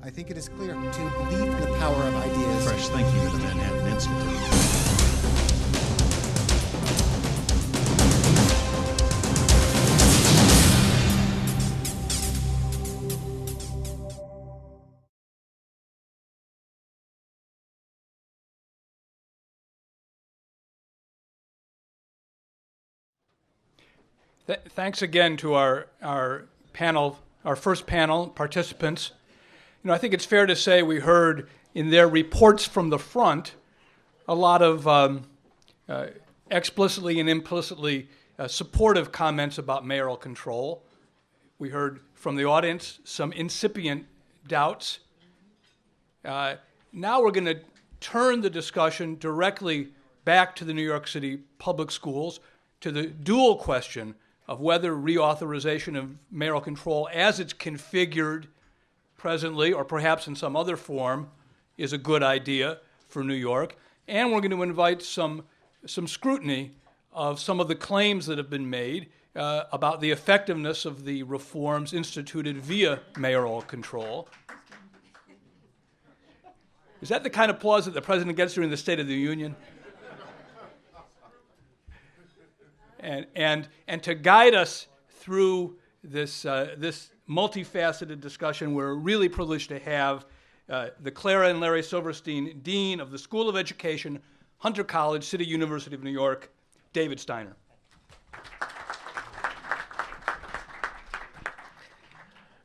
I think it is clear to believe in the power of ideas. Fresh thinking of the Manhattan Institute. Thanks again to our panel, our first panel participants. I think it's fair to say we heard in their reports from the front a lot of explicitly and implicitly supportive comments about mayoral control. We heard from the audience some incipient doubts. Now we're going to turn the discussion directly back to the New York City public schools, to the dual question of whether reauthorization of mayoral control as it's configured presently, or perhaps in some other form, is a good idea for New York. And we're going to invite some scrutiny of some of the claims that have been made about the effectiveness of the reforms instituted via mayoral control. Is that the kind of applause that the president gets during the State of the Union? And to guide us through this multifaceted discussion, we're really privileged to have the Clara and Larry Silverstein Dean of the School of Education, Hunter College, City University of New York, David Steiner.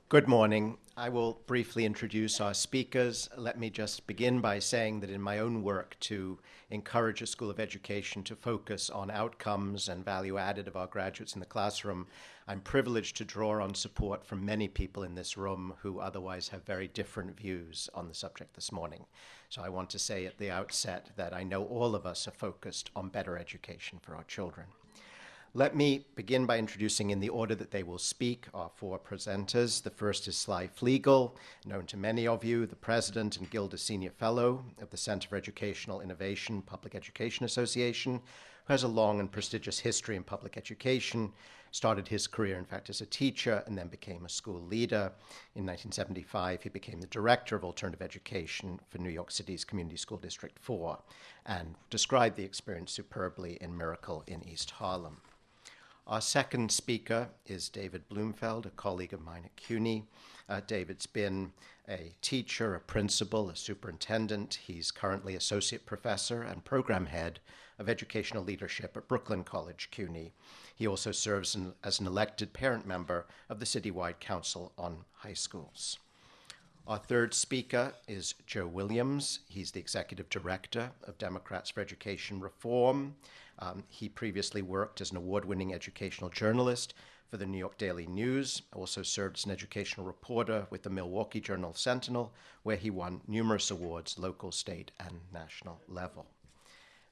Good morning. I will briefly introduce our speakers. Let me just begin by saying that in my own work to encourage a School of Education to focus on outcomes and value added of our graduates in the classroom, I'm privileged to draw on support from many people in this room who otherwise have very different views on the subject this morning. So I want to say at the outset that I know all of us are focused on better education for our children. Let me begin by introducing, in the order that they will speak, our four presenters. The first is Fliegel, known to many of you, the President and Gilder Senior Fellow of the Center for Educational Innovation, Public Education Association, who has a long and prestigious history in public education, started his career, in fact, as a teacher, and then became a school leader. In 1975, he became the Director of Alternative Education for New York City's Community School District 4, and described the experience superbly in Miracle in East Harlem. Our second speaker is David Bloomfield, a colleague of mine at CUNY. David's been a teacher, a principal, a superintendent. He's currently associate professor and program head of educational leadership at Brooklyn College, CUNY. He also serves as an elected parent member of the Citywide Council on High Schools. Our third speaker is Joe Williams. He's the executive director of Democrats for Education Reform. He previously worked as an award-winning educational journalist for the New York Daily News, also served as an educational reporter with the Milwaukee Journal-Sentinel, where he won numerous awards, local, state, and national level.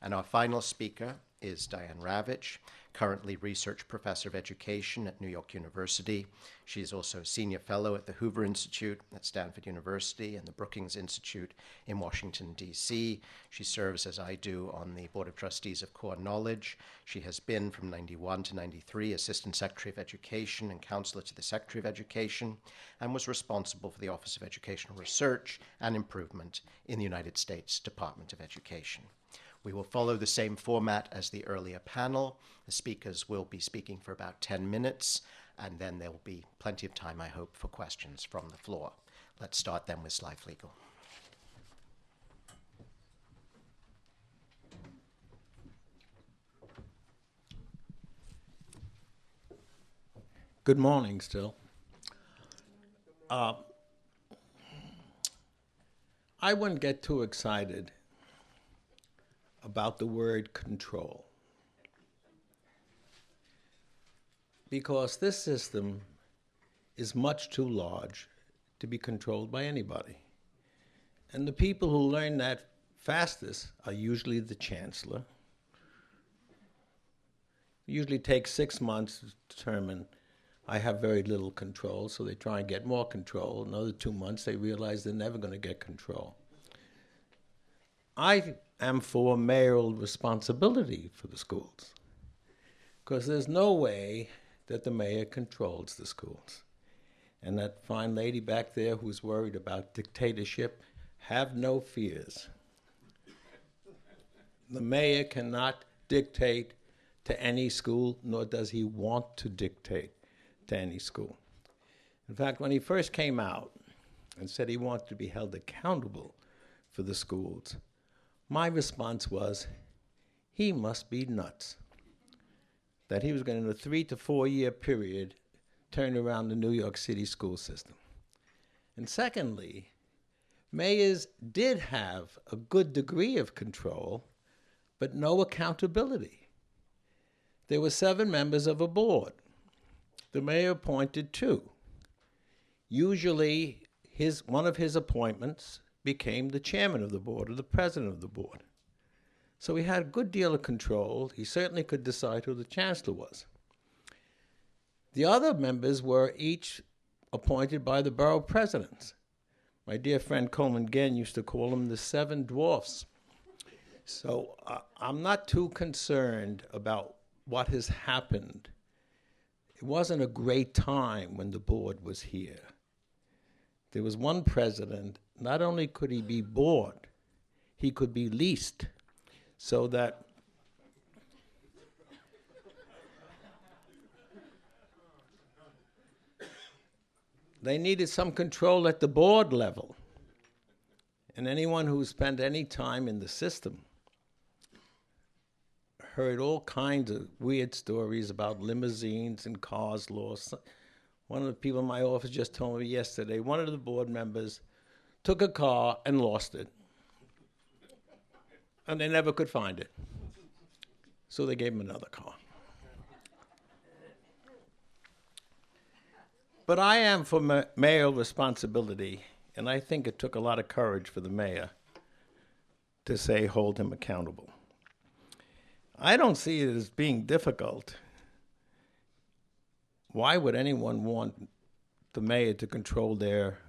And our final speaker is Diane Ravitch, currently research professor of education at New York University. She is also a senior fellow at the Hoover Institute at Stanford University and the Brookings Institute in Washington, D.C. She serves, as I do, on the Board of Trustees of Core Knowledge. She has been, from 91 to 93, Assistant Secretary of Education and Counselor to the Secretary of Education, and was responsible for the Office of Educational Research and Improvement in the United States Department of Education. We will follow the same format as the earlier panel. The speakers will be speaking for about 10 minutes, and then there will be plenty of time, I hope, for questions from the floor. Let's start then with Fliegel. Good morning still. I wouldn't get too excited about the word control, because this system is much too large to be controlled by anybody. And the people who learn that fastest are usually the chancellor. It usually takes 6 months to determine, I have very little control, so they try and get more control. Another 2 months, they realize they're never going to get control. I am for mayoral responsibility for the schools, because there's no way that the mayor controls the schools. And that fine lady back there who's worried about dictatorship, have no fears. The mayor cannot dictate to any school, nor does he want to dictate to any school. In fact, when he first came out and said he wanted to be held accountable for the schools, my response was, he must be nuts. That he was going to, in a 3 to 4 year period, turn around the New York City school system. And secondly, mayors did have a good degree of control, but no accountability. There were 7 members of a board. The mayor appointed 2. Usually, one of his appointments became the chairman of the board or the president of the board. So he had a good deal of control. He certainly could decide who the chancellor was. The other members were each appointed by the borough presidents. My dear friend Coleman Gann used to call them the 7 dwarfs. So I'm not too concerned about what has happened. It wasn't a great time when the board was here. There was one president, not only could he be board, he could be leased, so that they needed some control at the board level. And anyone who spent any time in the system heard all kinds of weird stories about limousines and cars lost. One of the people in my office just told me yesterday, one of the board members took a car and lost it. And they never could find it. So they gave him another car. But I am for mayoral responsibility, and I think it took a lot of courage for the mayor to say, hold him accountable. I don't see it as being difficult. Why would anyone want the mayor to control their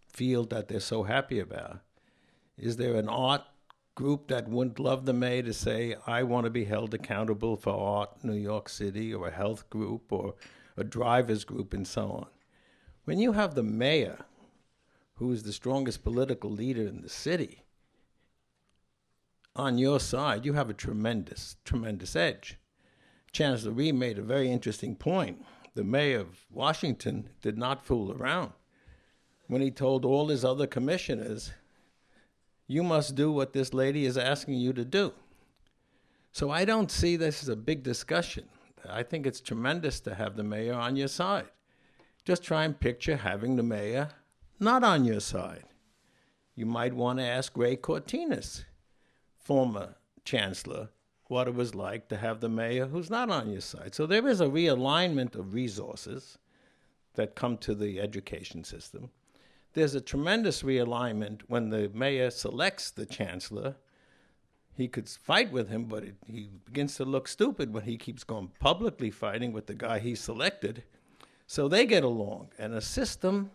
field that they're so happy about? Is there an art group that wouldn't love the mayor to say, I want to be held accountable for art in New York City, or a health group, or a drivers group, and so on? When you have the mayor, who is the strongest political leader in the city, on your side, you have a tremendous, tremendous edge. Chancellor Reed made a very interesting point. The mayor of Washington did not fool around when he told all his other commissioners, you must do what this lady is asking you to do. So I don't see this as a big discussion. I think it's tremendous to have the mayor on your side. Just try and picture having the mayor not on your side. You might want to ask Ray Cortines, former chancellor, what it was like to have the mayor who's not on your side. So there is a realignment of resources that come to the education system. There's a tremendous realignment when the mayor selects the chancellor. He could fight with him, but he begins to look stupid when he keeps going publicly fighting with the guy he selected. So they get along. And a system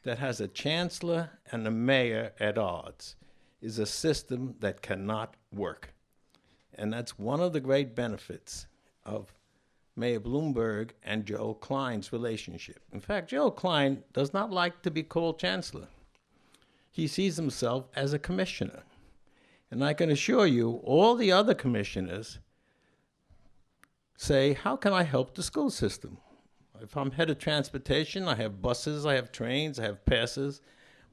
that has a chancellor and a mayor at odds is a system that cannot work. And that's one of the great benefits of Mayor Bloomberg and Joe Klein's relationship. In fact, Joe Klein does not like to be called chancellor. He sees himself as a commissioner. And I can assure you, all the other commissioners say, how can I help the school system? If I'm head of transportation, I have buses, I have trains, I have passes.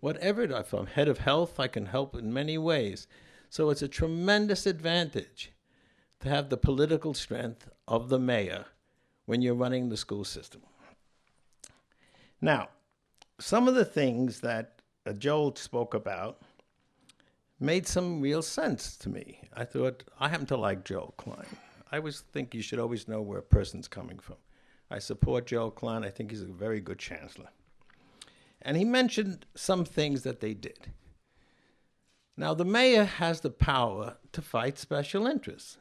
Whatever, if I'm head of health, I can help in many ways. So it's a tremendous advantage to have the political strength of the mayor when you're running the school system. Now, some of the things that Joel spoke about made some real sense to me. I thought, I happen to like Joel Klein. I always think you should always know where a person's coming from. I support Joel Klein. I think he's a very good chancellor. And he mentioned some things that they did. Now, the mayor has the power to fight special interests.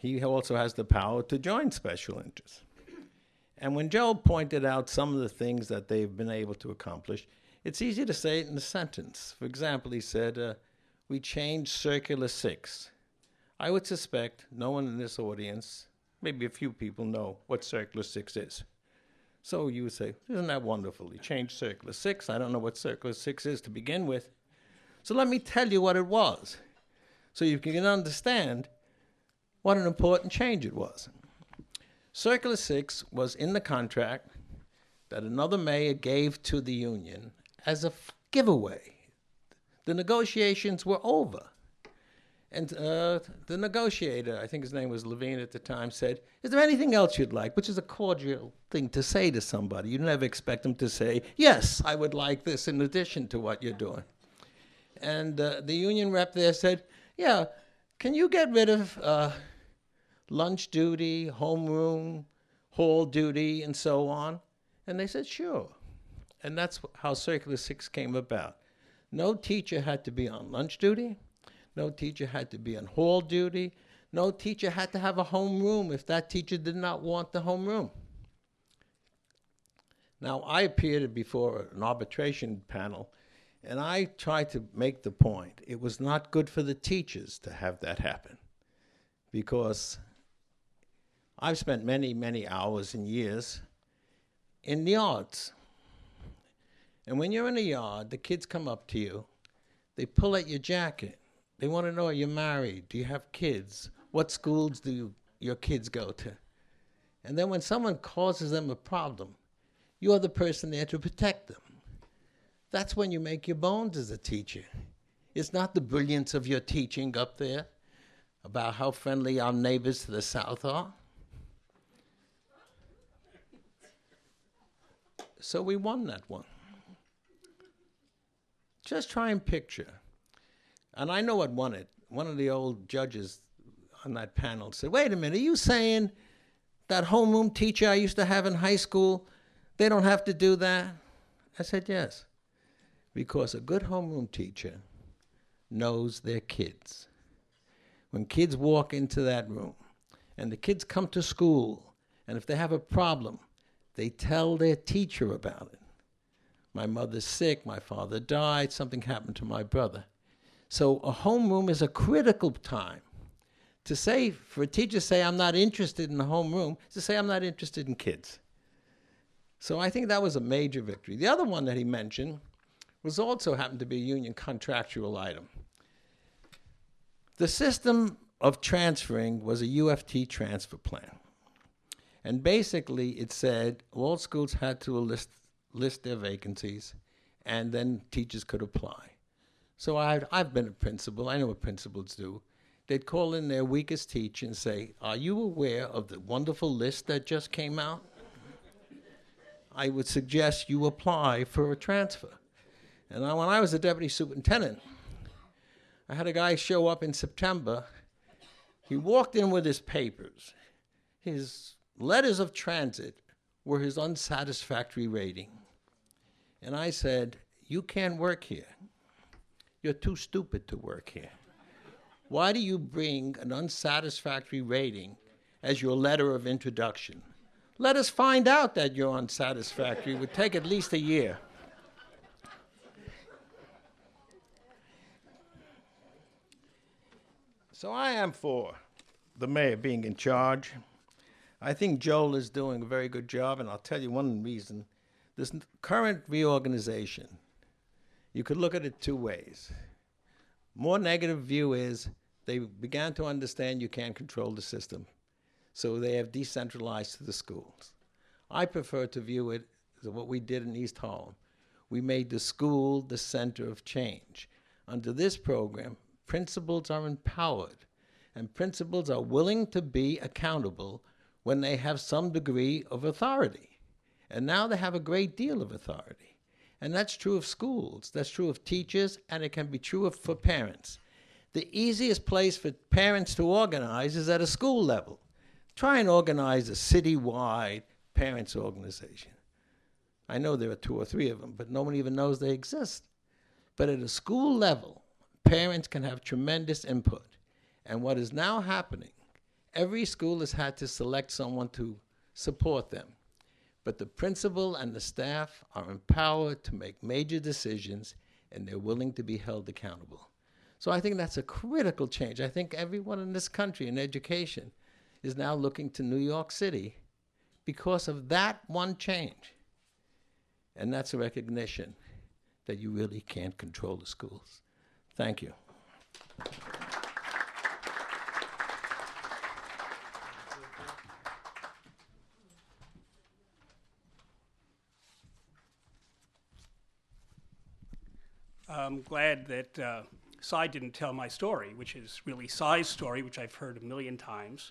He also has the power to join special interests. And when Joel pointed out some of the things that they've been able to accomplish, it's easy to say it in a sentence. For example, he said, we changed Circular 6. I would suspect no one in this audience, maybe a few people, know what Circular 6 is. So you would say, isn't that wonderful? You changed Circular 6. I don't know what Circular 6 is to begin with. So let me tell you what it was, so you can understand what an important change it was. Circular 6 was in the contract that another mayor gave to the union as a giveaway. The negotiations were over. And the negotiator, I think his name was Levine at the time, said, is there anything else you'd like? Which is a cordial thing to say to somebody. You never expect them to say, yes, I would like this in addition to what you're doing. And the union rep there said, yeah, can you get rid of lunch duty, homeroom, hall duty, and so on? And they said, sure. And that's how Circular 6 came about. No teacher had to be on lunch duty. No teacher had to be on hall duty. No teacher had to have a homeroom if that teacher did not want the homeroom. Now, I appeared before an arbitration panel, and I tried to make the point it was not good for the teachers to have that happen, because I've spent many, many hours and years in the yards. And when you're in a yard, the kids come up to you. They pull at your jacket. They want to know, are you married? Do you have kids? What schools do your kids go to? And then when someone causes them a problem, you're the person there to protect them. That's when you make your bones as a teacher. It's not the brilliance of your teaching up there about how friendly our neighbors to the south are. So we won that one. Just try and picture. And I know what won it. One of the old judges on that panel said, wait a minute, are you saying that homeroom teacher I used to have in high school, they don't have to do that? I said, yes. Because a good homeroom teacher knows their kids. When kids walk into that room, and the kids come to school, and if they have a problem, they tell their teacher about it. My mother's sick, my father died, something happened to my brother. So a homeroom is a critical time. To say, for a teacher to say, I'm not interested in the homeroom, is to say, I'm not interested in kids. So I think that was a major victory. The other one that he mentioned was also happened to be a union contractual item. The system of transferring was a UFT transfer plan. And basically it said all schools had to list their vacancies, and then teachers could apply. So I've been a principal. I know what principals do. They'd call in their weakest teacher and say, are you aware of the wonderful list that just came out? I would suggest you apply for a transfer. And when I was a deputy superintendent, I had a guy show up in September. He walked in with his papers. His letters of transit were his unsatisfactory rating. And I said, you can't work here. You're too stupid to work here. Why do you bring an unsatisfactory rating as your letter of introduction? Let us find out that you're unsatisfactory. It would take at least a year. So I am for the mayor being in charge. I think Joel is doing a very good job, and I'll tell you one reason. This current reorganization, you could look at it two ways. More negative view is they began to understand you can't control the system, so they have decentralized to the schools. I prefer to view it as what we did in East Harlem. We made the school the center of change. Under this program, principals are empowered, and principals are willing to be accountable when they have some degree of authority. And now they have a great deal of authority. And that's true of schools, that's true of teachers, and it can be true for parents. The easiest place for parents to organize is at a school level. Try and organize a citywide parents' organization. I know there are 2 or 3 of them, but no one even knows they exist. But at a school level, parents can have tremendous input. And what is now happening, every school has had to select someone to support them. But the principal and the staff are empowered to make major decisions, and they're willing to be held accountable. So I think that's a critical change. I think everyone in this country in education is now looking to New York City because of that one change. And that's a recognition that you really can't control the schools. Thank you. I'm glad that Cy didn't tell my story, which is really Cy's story, which I've heard a million times.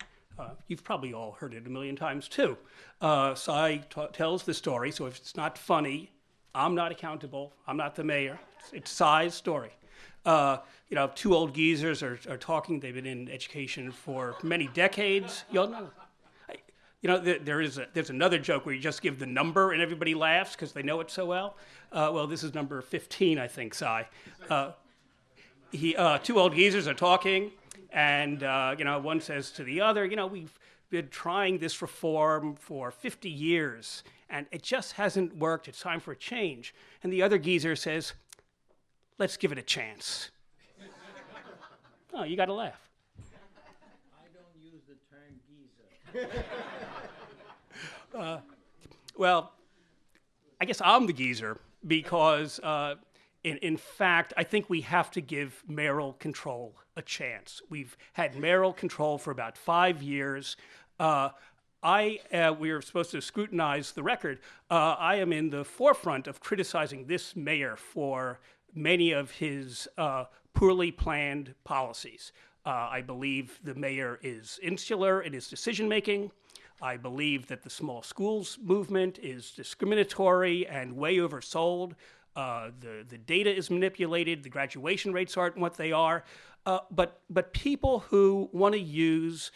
You've probably all heard it a million times too. Cy tells the story, so if it's not funny, I'm not accountable. I'm not the mayor. It's Cy's story. Two old geezers are talking. They've been in education for many decades. You'll know. There's another joke where you just give the number and everybody laughs because they know it so well. Well, this is number 15, I think, Cy. Two old geezers are talking, and one says to the other, we've been trying this reform for 50 years, and it just hasn't worked. It's time for a change. And the other geezer says, let's give it a chance. Oh, you got to laugh. I don't use the term geezer. Well, I guess I'm the geezer because, in fact, I think we have to give mayoral control a chance. We've had mayoral control for about 5 years. We are supposed to scrutinize the record. I am in the forefront of criticizing this mayor for many of his poorly planned policies. I believe the mayor is insular in his decision-making. I believe that the small schools movement is discriminatory and way oversold. The data is manipulated. The graduation rates aren't what they are. But people who want to use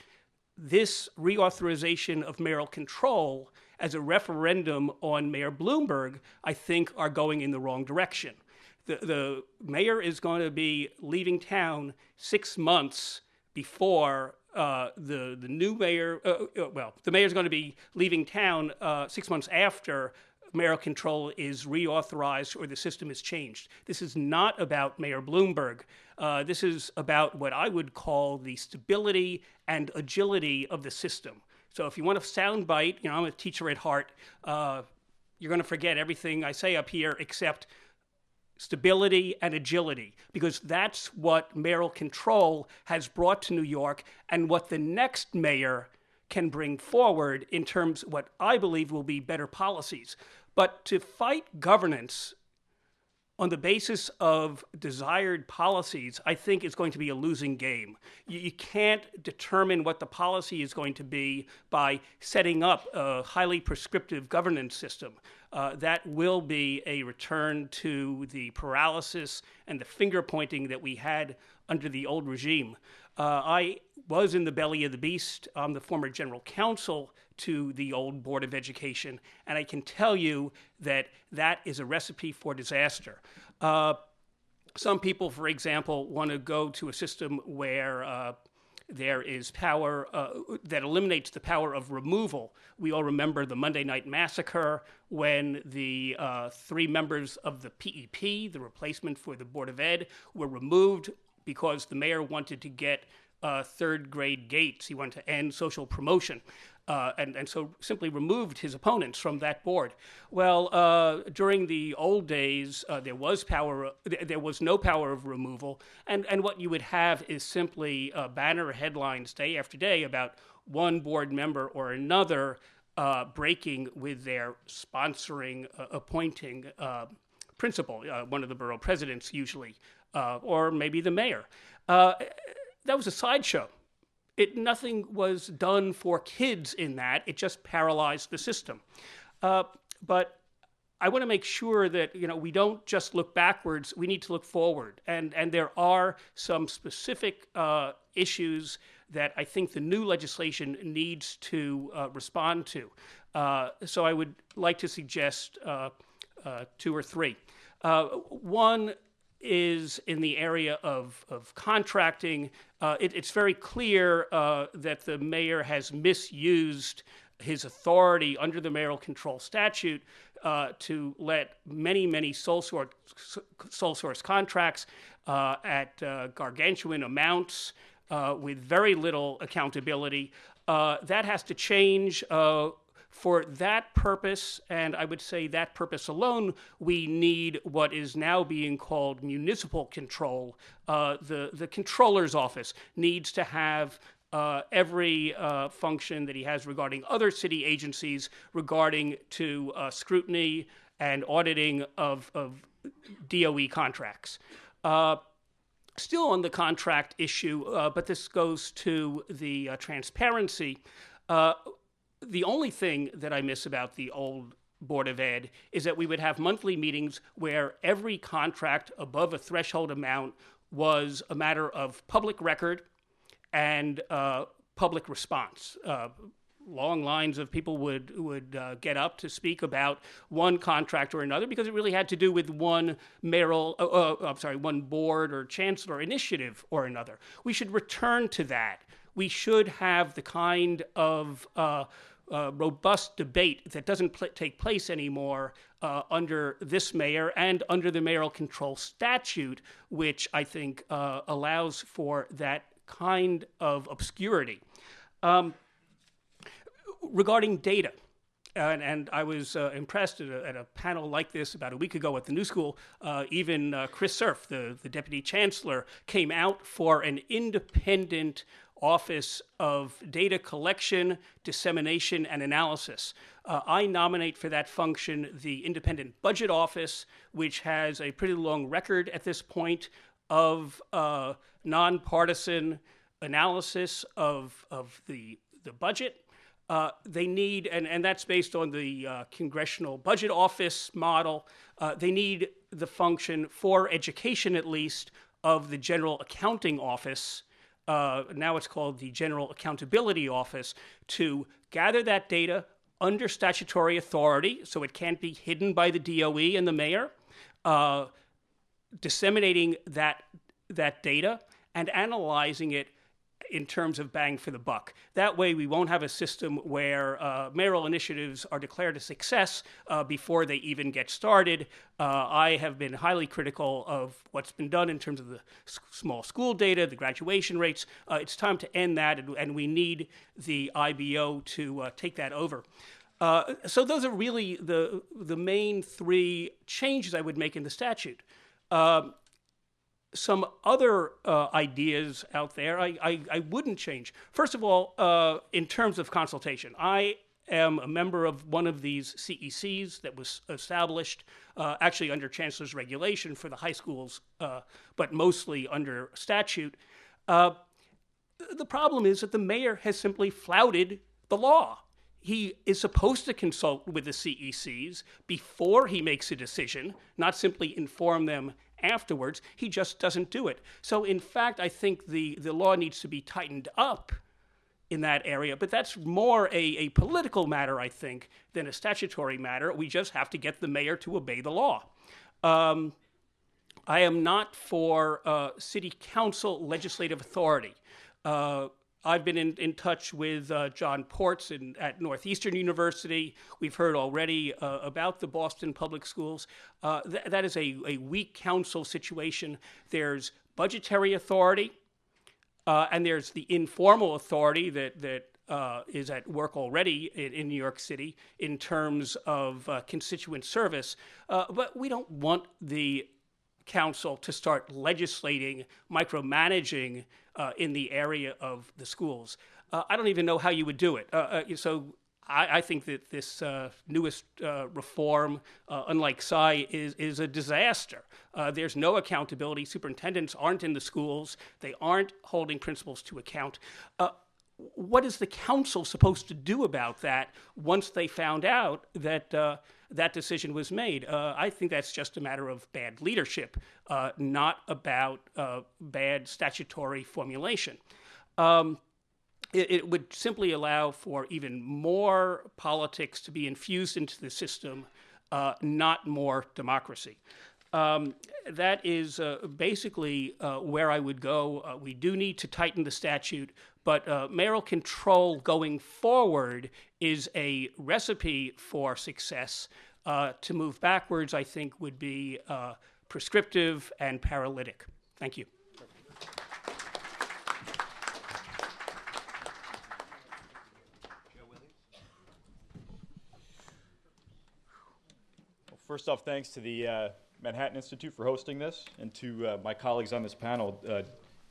this reauthorization of mayoral control as a referendum on Mayor Bloomberg, I think, are going in the wrong direction. The mayor is going to be leaving town 6 months before the new mayor. The mayor's going to be leaving town 6 months after mayoral control is reauthorized or the system is changed. This is not about Mayor Bloomberg. This is about what I would call the stability and agility of the system. So if you want a sound bite, I'm a teacher at heart. You're going to forget everything I say up here except stability and agility, because that's what mayoral control has brought to New York and what the next mayor can bring forward in terms of what I believe will be better policies. But to fight governance on the basis of desired policies, I think is going to be a losing game. You can't determine what the policy is going to be by setting up a highly prescriptive governance system. That will be a return to the paralysis and the finger pointing that we had under the old regime. I was in the belly of the beast. I'm the former general counsel to the old Board of Education, and I can tell you that that is a recipe for disaster. Some people, for example, want to go to a system where there is power that eliminates the power of removal. We all remember the Monday Night Massacre when the 3 members of the PEP, the replacement for the Board of Ed, were removed because the mayor wanted to get third-grade gates. He wanted to end social promotion, and so simply removed his opponents from that board. Well, during the old days, there was no power of removal, and what you would have is simply banner headlines day after day about one board member or another breaking with their sponsoring, appointing principal, one of the borough presidents usually, or maybe the mayor. That was a sideshow. Nothing was done for kids in that. It just paralyzed the system. But I want to make sure that we don't just look backwards. We need to look forward. And there are some specific issues that I think the new legislation needs to respond to. So I would like to suggest 2 or 3. One is in the area of contracting. It's very clear that the mayor has misused his authority under the mayoral control statute to let many sole source contracts at gargantuan amounts with very little accountability. That has to change For that purpose, and I would say that purpose alone, we need what is now being called municipal control. The controller's office needs to have every function that he has regarding other city agencies regarding to scrutiny and auditing of DOE contracts. Still on the contract issue, but this goes to the transparency. The only thing that I miss about the old Board of Ed is that we would have monthly meetings where every contract above a threshold amount was a matter of public record and public response. Long lines of people would get up to speak about one contract or another because it really had to do with one one board or chancellor initiative or another. We should return to that. We should have the kind of robust debate that doesn't take place anymore under this mayor and under the mayoral control statute, which I think allows for that kind of obscurity. Regarding data, and I was impressed at a panel like this about a week ago at the New School, even Chris Cerf, the Deputy Chancellor, came out for an independent Office of Data Collection, Dissemination, and Analysis. I nominate for that function the Independent Budget Office, which has a pretty long record at this point of nonpartisan analysis of the budget. They need, and that's based on the Congressional Budget Office model, they need the function for education at least of the General Accounting Office. Now it's called the General Accountability Office, to gather that data under statutory authority so it can't be hidden by the DOE and the mayor, disseminating that data and analyzing it in terms of bang for the buck. That way we won't have a system where mayoral initiatives are declared a success before they even get started. I have been highly critical of what's been done in terms of the small school data, the graduation rates. It's time to end that, and we need the IBO to take that over. So those are really the main three changes I would make in the statute. Some other ideas out there I wouldn't change. First of all, in terms of consultation, I am a member of one of these CECs that was established actually under Chancellor's regulation for the high schools, but mostly under statute. The problem is that the mayor has simply flouted the law. He is supposed to consult with the CECs before he makes a decision, not simply inform them afterwards. He just doesn't do it. So in fact, I think the law needs to be tightened up in that area, but that's more a political matter, I think, than a statutory matter. We just have to get the mayor to obey the law. I am not for city council legislative authority. I've been in touch with John Ports at Northeastern University. We've heard already about the Boston Public Schools. That is a weak council situation. There's budgetary authority, and there's the informal authority that is at work already in New York City in terms of constituent service. But we don't want the council to start legislating, micromanaging in the area of the schools. I don't even know how you would do it. So I think that this newest reform, unlike Cy, is a disaster. There's no accountability. Superintendents aren't in the schools. They aren't holding principals to account. What is the council supposed to do about that once they found out that that decision was made? I think that's just a matter of bad leadership, not about bad statutory formulation. It would simply allow for even more politics to be infused into the system, not more democracy. That is basically where I would go. We do need to tighten the statute, but mayoral control going forward is a recipe for success. To move backwards, I think, would be prescriptive and paralytic. Thank you. First off, thanks to the Manhattan Institute for hosting this, and to my colleagues on this panel.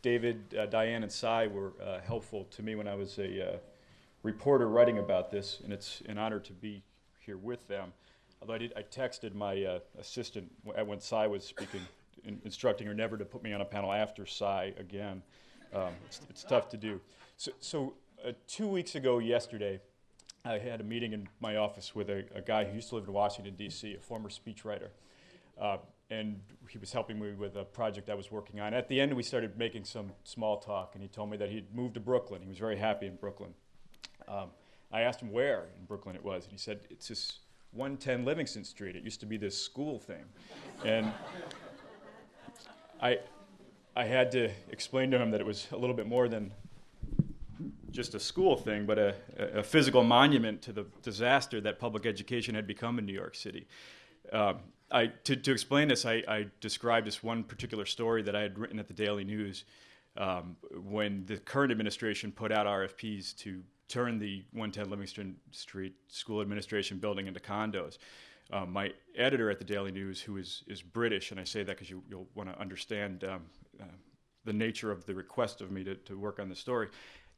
David, Diane, and Cy were helpful to me when I was a reporter writing about this, and it's an honor to be here with them. Although I texted my assistant when Cy was speaking, instructing her never to put me on a panel after Cy again. It's tough to do. So 2 weeks ago yesterday, I had a meeting in my office with a guy who used to live in Washington, D.C., a former speechwriter. And he was helping me with a project I was working on. At the end, we started making some small talk, and he told me that he'd moved to Brooklyn. He was very happy in Brooklyn. I asked him where in Brooklyn it was, and he said, it's this 110 Livingston Street. It used to be this school thing. And I had to explain to him that it was a little bit more than just a school thing, but a physical monument to the disaster that public education had become in New York City. To explain this, I described this one particular story that I had written at the Daily News when the current administration put out RFPs to turn the 110 Livingston Street School Administration building into condos. My editor at the Daily News, who is British, and I say that because you'll want to understand the nature of the request of me to work on the story,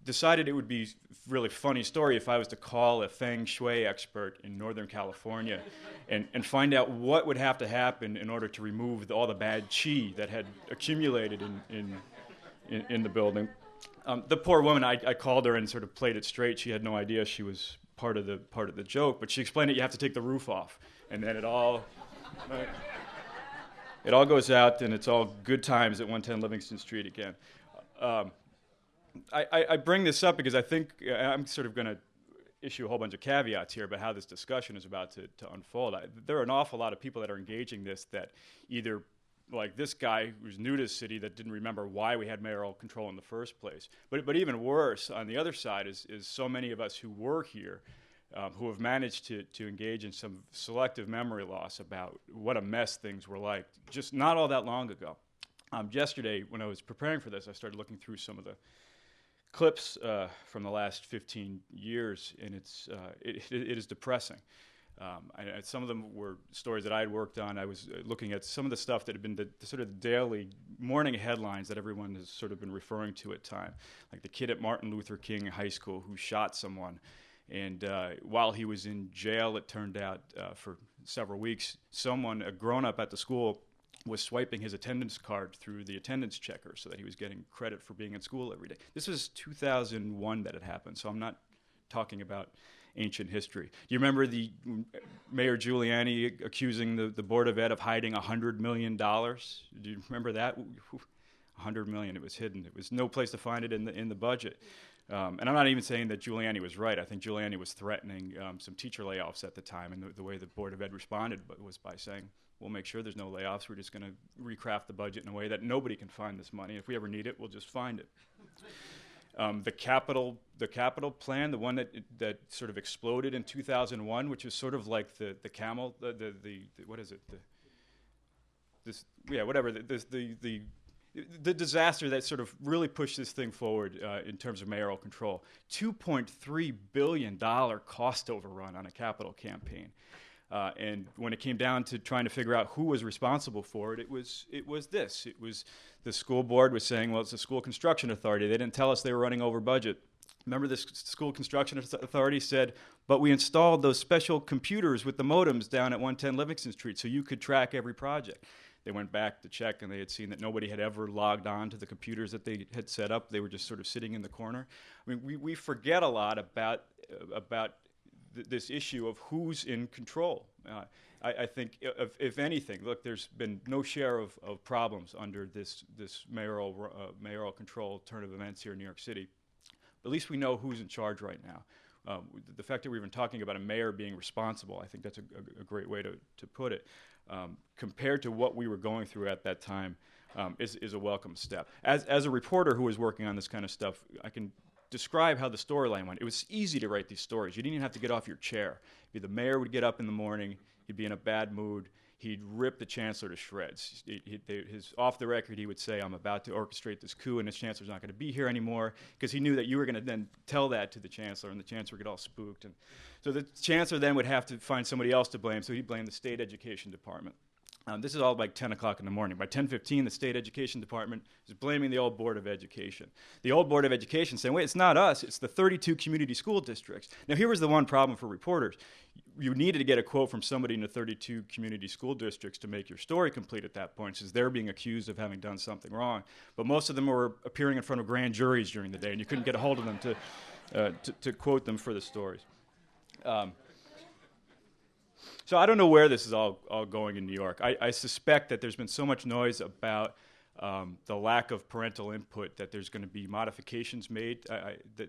decided it would be a really funny story if I was to call a feng shui expert in Northern California and find out what would have to happen in order to remove all the bad chi that had accumulated in the building. The poor woman, I called her and sort of played it straight. She had no idea she was part of the joke, but she explained that you have to take the roof off, and then it all goes out, and it's all good times at 110 Livingston Street again. I bring this up because I think I'm sort of going to issue a whole bunch of caveats here about how this discussion is about to unfold. There are an awful lot of people that are engaging this that either, like this guy who's new to the city that didn't remember why we had mayoral control in the first place. But even worse, on the other side is so many of us who were here who have managed to engage in some selective memory loss about what a mess things were like just not all that long ago. Yesterday, when I was preparing for this, I started looking through some of the clips from the last 15 years, and it is depressing. Some of them were stories that I had worked on. I was looking at some of the stuff that had been the sort of daily morning headlines that everyone has sort of been referring to at time, like the kid at Martin Luther King High School who shot someone. And while he was in jail, it turned out for several weeks, a grown-up at the school was swiping his attendance card through the attendance checker so that he was getting credit for being in school every day. This was 2001 that it happened, so I'm not talking about ancient history. Do you remember the Mayor Giuliani accusing the Board of Ed of hiding $100 million? Do you remember that? $100 million, it was hidden. There was no place to find it in the budget. And I'm not even saying that Giuliani was right. I think Giuliani was threatening some teacher layoffs at the time, and the way the Board of Ed responded was by saying, we'll make sure there's no layoffs. We're just going to recraft the budget in a way that nobody can find this money. If we ever need it, we'll just find it. The capital plan, the one that sort of exploded in 2001, which is sort of like the camel, the what is it? The disaster that sort of really pushed this thing forward in terms of mayoral control. $2.3 billion cost overrun on a capital campaign. And when it came down to trying to figure out who was responsible for it, it was this. It was the school board was saying, well, it's the school construction authority. They didn't tell us they were running over budget. Remember, this school construction authority said, but we installed those special computers with the modems down at 110 Livingston Street so you could track every project. They went back to check, and they had seen that nobody had ever logged on to the computers that they had set up. They were just sort of sitting in the corner. I mean, we forget a lot about this issue of who's in control. I think, if anything, look, there's been no share of problems under this mayoral control turn of events here in New York City. At least we know who's in charge right now. The fact that we're even talking about a mayor being responsible, I think that's a great way to put it. Compared to what we were going through at that time, is a welcome step. As a reporter who was working on this kind of stuff, I can describe how the storyline went. It was easy to write these stories. You didn't even have to get off your chair. The mayor would get up in the morning, he'd be in a bad mood, he'd rip the chancellor to shreds. Off the record, he would say, "I'm about to orchestrate this coup, and this chancellor's not going to be here anymore," because he knew that you were going to then tell that to the chancellor, and the chancellor would get all spooked. And so the chancellor then would have to find somebody else to blame, so he'd blame the state education department. This is all like 10 o'clock in the morning. By 10:15, the state education department is blaming the old Board of Education. The old Board of Education saying, wait, it's not us, it's the 32 community school districts. Now, here was the one problem for reporters. You needed to get a quote from somebody in the 32 community school districts to make your story complete at that point, since they're being accused of having done something wrong. But most of them were appearing in front of grand juries during the day, and you couldn't get a hold of them to quote them for the stories. So I don't know where this is all going in New York. I suspect that there's been so much noise about the lack of parental input that there's going to be modifications made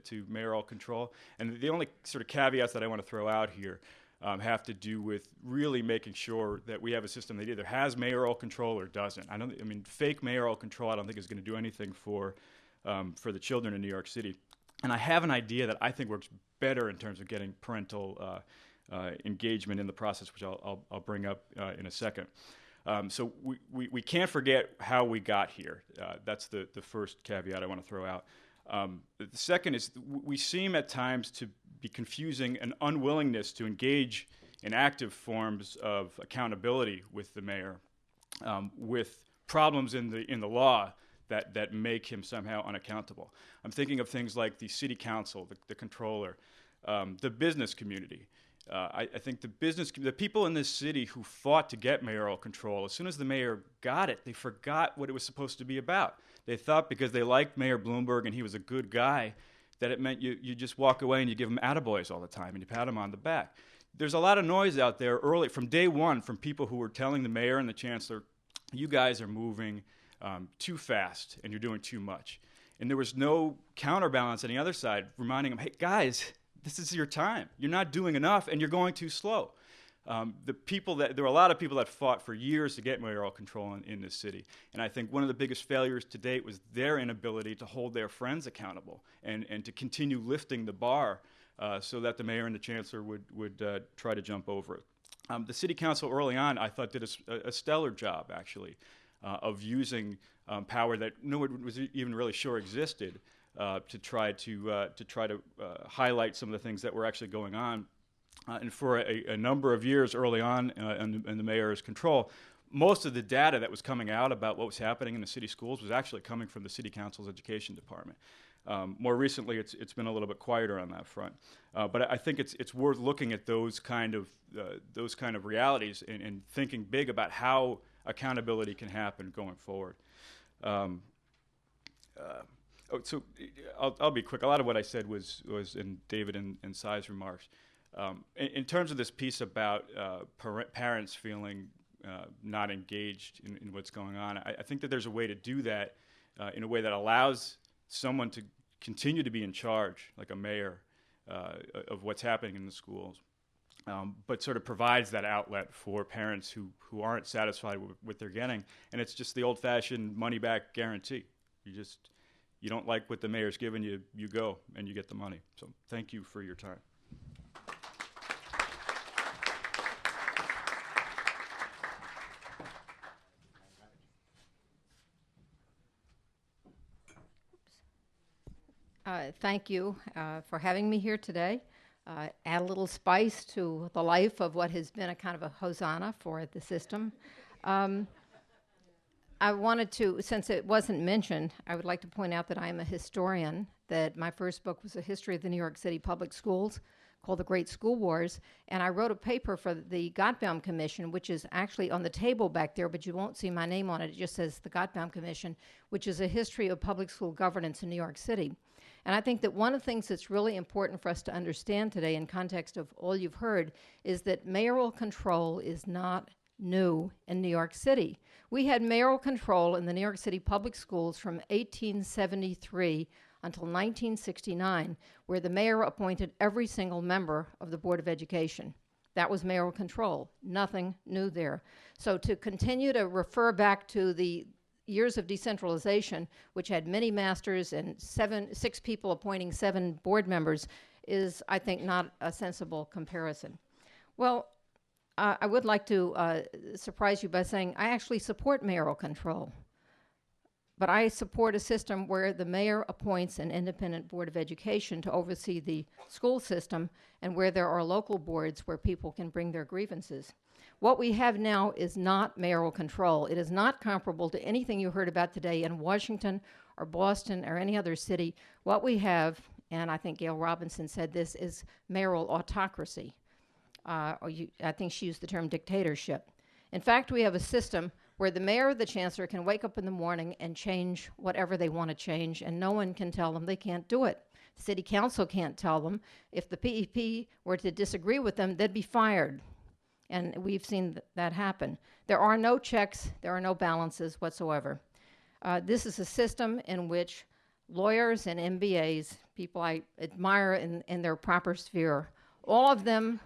to mayoral control. And the only sort of caveats that I want to throw out here have to do with really making sure that we have a system that either has mayoral control or doesn't. Fake mayoral control I don't think is going to do anything for the children in New York City. And I have an idea that I think works better in terms of getting parental engagement in the process, which I'll bring up in a second. So we can't forget how we got here. That's the first caveat I want to throw out. The second is we seem at times to be confusing an unwillingness to engage in active forms of accountability with the mayor, with problems in the law that make him somehow unaccountable. I'm thinking of things like the city council, the controller, the business community. I think the people in this city who fought to get mayoral control, as soon as the mayor got it, they forgot what it was supposed to be about. They thought because they liked Mayor Bloomberg and he was a good guy, that it meant you just walk away and you give him attaboys all the time and you pat him on the back. There's a lot of noise out there early, from day one, from people who were telling the mayor and the chancellor, you guys are moving too fast and you're doing too much. And there was no counterbalance on the other side reminding them, hey, guys, this is your time. You're not doing enough, and you're going too slow. There were a lot of people that fought for years to get mayoral control in this city, and I think one of the biggest failures to date was their inability to hold their friends accountable and to continue lifting the bar so that the mayor and the chancellor would try to jump over it. The city council early on, I thought, did a stellar job, actually, of using power that no one was even really sure existed. To try to highlight some of the things that were actually going on, and for a number of years early on in the mayor's control, most of the data that was coming out about what was happening in the city schools was actually coming from the city council's education department. More recently, it's been a little bit quieter on that front, but I think it's worth looking at those kind of realities and thinking big about how accountability can happen going forward. So I'll be quick. A lot of what I said was in David and Sai's remarks. In terms of this piece about parents feeling not engaged in what's going on, I think that there's a way to do that in a way that allows someone to continue to be in charge, like a mayor, of what's happening in the schools, but sort of provides that outlet for parents who aren't satisfied with what they're getting. And it's just the old-fashioned money-back guarantee. You don't like what the mayor's giving you, you go and you get the money. So thank you for your time. Thank you for having me here today. Add a little spice to the life of what has been a kind of a hosanna for the system. I wanted to, since it wasn't mentioned, I would like to point out that I am a historian, that my first book was a history of the New York City public schools called The Great School Wars, and I wrote a paper for the Gottbaum Commission, which is actually on the table back there, but you won't see my name on it. It just says the Gottbaum Commission, which is a history of public school governance in New York City. And I think that one of the things that's really important for us to understand today in context of all you've heard is that mayoral control is not new in New York City. We had mayoral control in the New York City public schools from 1873 until 1969, where the mayor appointed every single member of the Board of Education. That was mayoral control. Nothing new there. So to continue to refer back to the years of decentralization, which had many masters and 6 people appointing 7 board members, is, I think, not a sensible comparison. Well, I would like to surprise you by saying I actually support mayoral control. But I support a system where the mayor appoints an independent board of education to oversee the school system and where there are local boards where people can bring their grievances. What we have now is not mayoral control. It is not comparable to anything you heard about today in Washington or Boston or any other city. What we have, and I think Gail Robinson said this, is mayoral autocracy. I think she used the term dictatorship. In fact, we have a system where the mayor or the chancellor can wake up in the morning and change whatever they want to change, and no one can tell them they can't do it. The city council can't tell them. If the PEP were to disagree with them, they'd be fired. And we've seen that happen. There are no checks, there are no balances whatsoever. This is a system in which lawyers and MBAs, people I admire in their proper sphere, all of them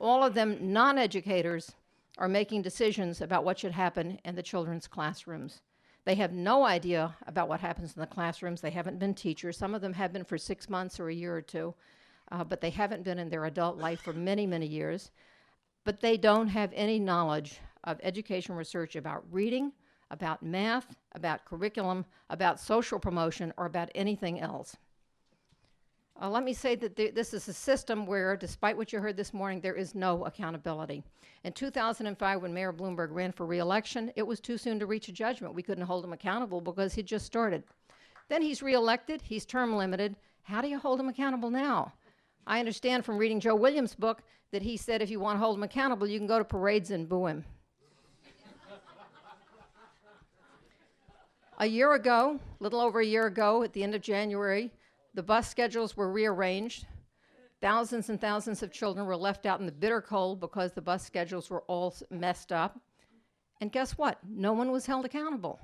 non-educators, are making decisions about what should happen in the children's classrooms. They have no idea about what happens in the classrooms. They haven't been teachers. Some of them have been for 6 months or a year or two, but they haven't been in their adult life for many, many years. But they don't have any knowledge of education research about reading, about math, about curriculum, about social promotion, or about anything else. Let me say that this is a system where, despite what you heard this morning, there is no accountability. In 2005, when Mayor Bloomberg ran for re-election, it was too soon to reach a judgment. We couldn't hold him accountable because he just started. Then he's re-elected, he's term limited. How do you hold him accountable now? I understand from reading Joe Williams' book that he said if you want to hold him accountable, you can go to parades and boo him. A year ago, a little over a year ago, at the end of January, the bus schedules were rearranged. Thousands and thousands of children were left out in the bitter cold because the bus schedules were all messed up. And guess what? No one was held accountable.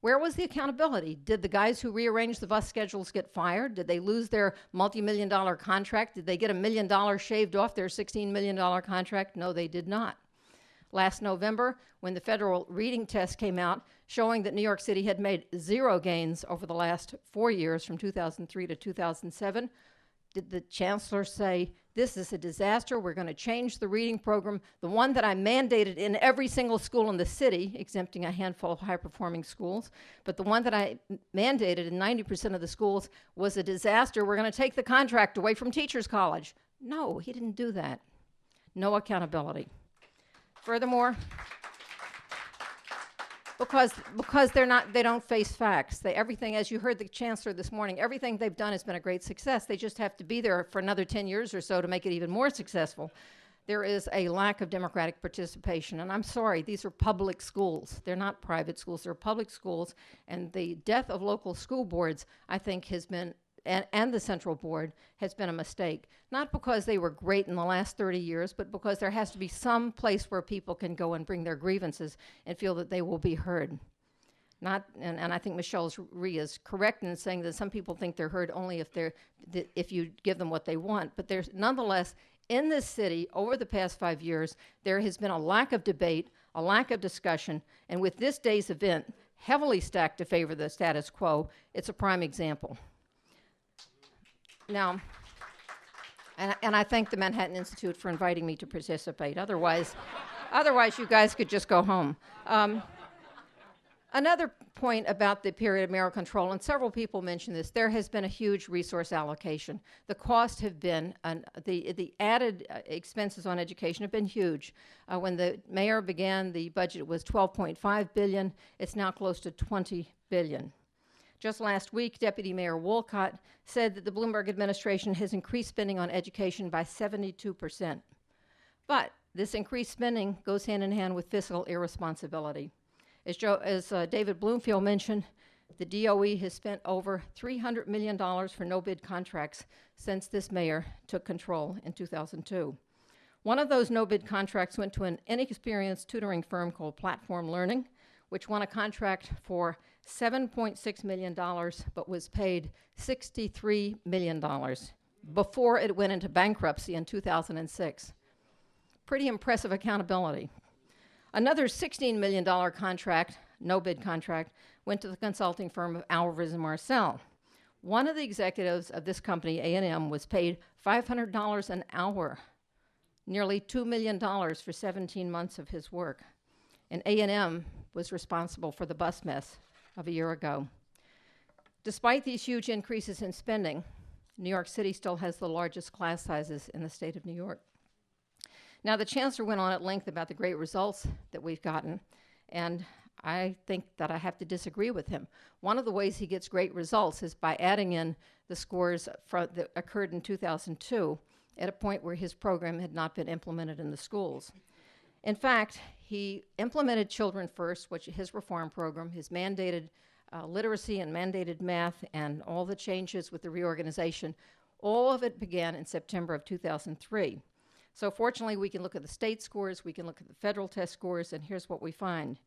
Where was the accountability? Did the guys who rearranged the bus schedules get fired? Did they lose their multi-million-dollar contract? Did they get $1 million shaved off their $16 million contract? No, they did not. Last November, when the federal reading test came out, showing that New York City had made zero gains over the last 4 years, from 2003 to 2007, did the chancellor say, this is a disaster, we're going to change the reading program, the one that I mandated in every single school in the city, exempting a handful of high-performing schools, but the one that I mandated in 90% of the schools was a disaster, we're going to take the contract away from Teachers College? No, he didn't do that. No accountability. Furthermore, because they don't face facts. Everything, as you heard the chancellor this morning, everything they've done has been a great success. They just have to be there for another 10 years or so to make it even more successful. There is a lack of democratic participation, and I'm sorry, these are public schools. They're not private schools, they're public schools, and the death of local school boards, I think, has been, and the central board, has been a mistake. Not because they were great in the last 30 years, but because there has to be some place where people can go and bring their grievances and feel that they will be heard. And I think Michelle Rhee is correct in saying that some people think they're heard only if you give them what they want. But there's nonetheless, in this city, over the past 5 years, there has been a lack of debate, a lack of discussion, and with this day's event, heavily stacked to favor the status quo, it's a prime example. Now, and I thank the Manhattan Institute for inviting me to participate. Otherwise you guys could just go home. Another point about the period of mayoral control, and several people mentioned this, there has been a huge resource allocation. The costs have been, the added expenses on education have been huge. When the mayor began, the budget was $12.5 billion. It's now close to $20 billion. Just last week, Deputy Mayor Wolcott said that the Bloomberg administration has increased spending on education by 72%. But this increased spending goes hand in hand with fiscal irresponsibility. As David Bloomfield mentioned, the DOE has spent over $300 million for no-bid contracts since this mayor took control in 2002. One of those no-bid contracts went to an inexperienced tutoring firm called Platform Learning, which won a contract for $7.6 million, but was paid $63 million before it went into bankruptcy in 2006. Pretty impressive accountability. Another $16 million contract, no-bid contract, went to the consulting firm of Alvarez & Marcel. One of the executives of this company, A&M, was paid $500 an hour nearly $2 million for 17 months of his work. And A&M was responsible for the bus mess of a year ago. Despite these huge increases in spending, New York City still has the largest class sizes in the state of New York. Now, the Chancellor went on at length about the great results that we've gotten, and I think that I have to disagree with him. One of the ways he gets great results is by adding in the scores that occurred in 2002 at a point where his program had not been implemented in the schools. In fact, he implemented Children First, which is his reform program, his mandated literacy and mandated math, and all the changes with the reorganization. All of it began in September of 2003. So fortunately, we can look at the state scores, we can look at the federal test scores, and here's what we find.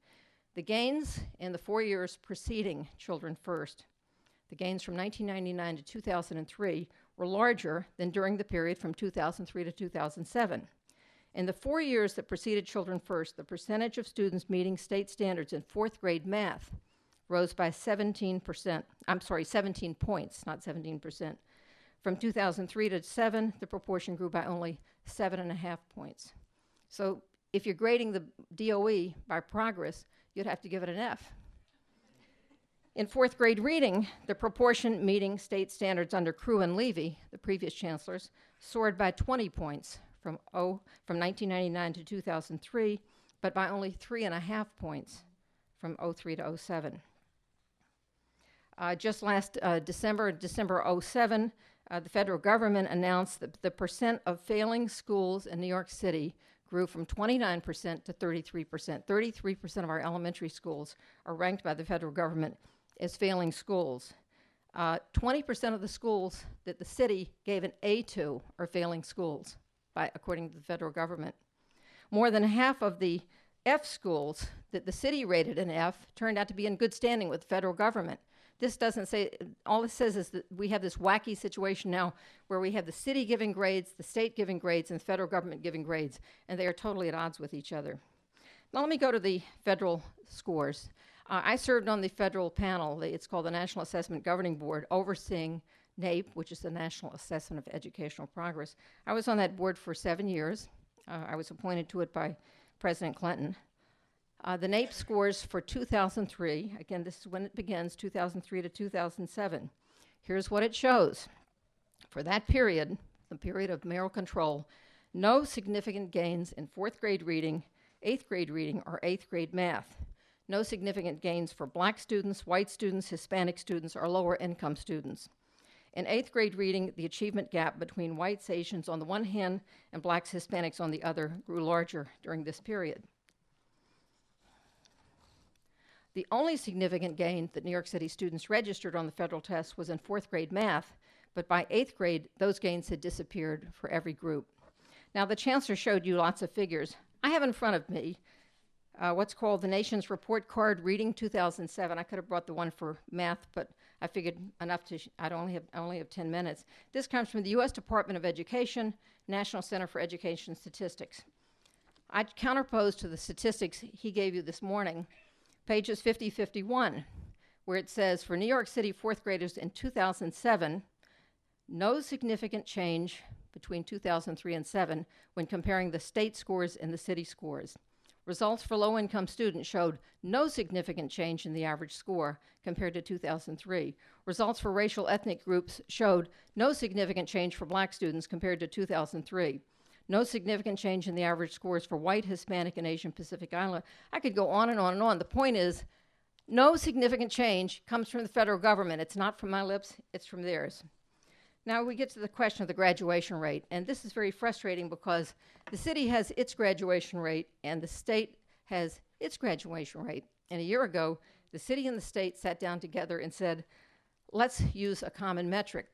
The gains in the 4 years preceding Children First, the gains from 1999 to 2003, were larger than during the period from 2003 to 2007. In the 4 years that preceded Children First, the percentage of students meeting state standards in fourth grade math rose by 17 points, not 17%. From 2003 to 7, the proportion grew by only 7.5 points. So if you're grading the DOE by progress, you'd have to give it an F. In fourth grade reading, the proportion meeting state standards under Crew and Levy, the previous chancellors, soared by 20 points from 1999 to 2003, but by only 3.5 points from 03 to 07. Just last December 07, the federal government announced that the percent of failing schools in New York City grew from 29% to 33%. 33% of our elementary schools are ranked by the federal government as failing schools. 20% of the schools that the city gave an A to are failing schools, according to the federal government. More than half of the F schools that the city rated an F turned out to be in good standing with the federal government. This doesn't say, all it says is that we have this wacky situation now where we have the city giving grades, the state giving grades, and the federal government giving grades, and they are totally at odds with each other. Now let me go to the federal scores. I served on the federal panel, it's called the National Assessment Governing Board, overseeing NAEP, which is the National Assessment of Educational Progress. I was on that board for 7 years. I was appointed to it by President Clinton. The NAEP scores for 2003, again, this is when it begins, 2003 to 2007. Here's what it shows. For that period, the period of mayoral control, no significant gains in fourth grade reading, eighth grade reading, or eighth grade math. No significant gains for black students, white students, Hispanic students, or lower income students. In eighth grade reading, the achievement gap between whites, Asians on the one hand, and blacks, Hispanics on the other grew larger during this period. The only significant gain that New York City students registered on the federal test was in fourth grade math, but by eighth grade, those gains had disappeared for every group. Now, the chancellor showed you lots of figures. I have in front of me what's called the Nation's Report Card Reading 2007. I could have brought the one for math, but I figured enough to, I only have 10 minutes. This comes from the U.S. Department of Education, National Center for Education Statistics. I counterposed to the statistics he gave you this morning, pages 50-51, where it says, for New York City fourth graders in 2007, no significant change between 2003 and 7 when comparing the state scores and the city scores. Results for low-income students showed no significant change in the average score compared to 2003. Results for racial ethnic groups showed no significant change for black students compared to 2003. No significant change in the average scores for white, Hispanic, and Asian Pacific Islander. I could go on and on and on. The point is, no significant change comes from the federal government. It's not from my lips, it's from theirs. Now we get to the question of the graduation rate, and this is very frustrating because the city has its graduation rate and the state has its graduation rate. And a year ago, the city and the state sat down together and said, let's use a common metric.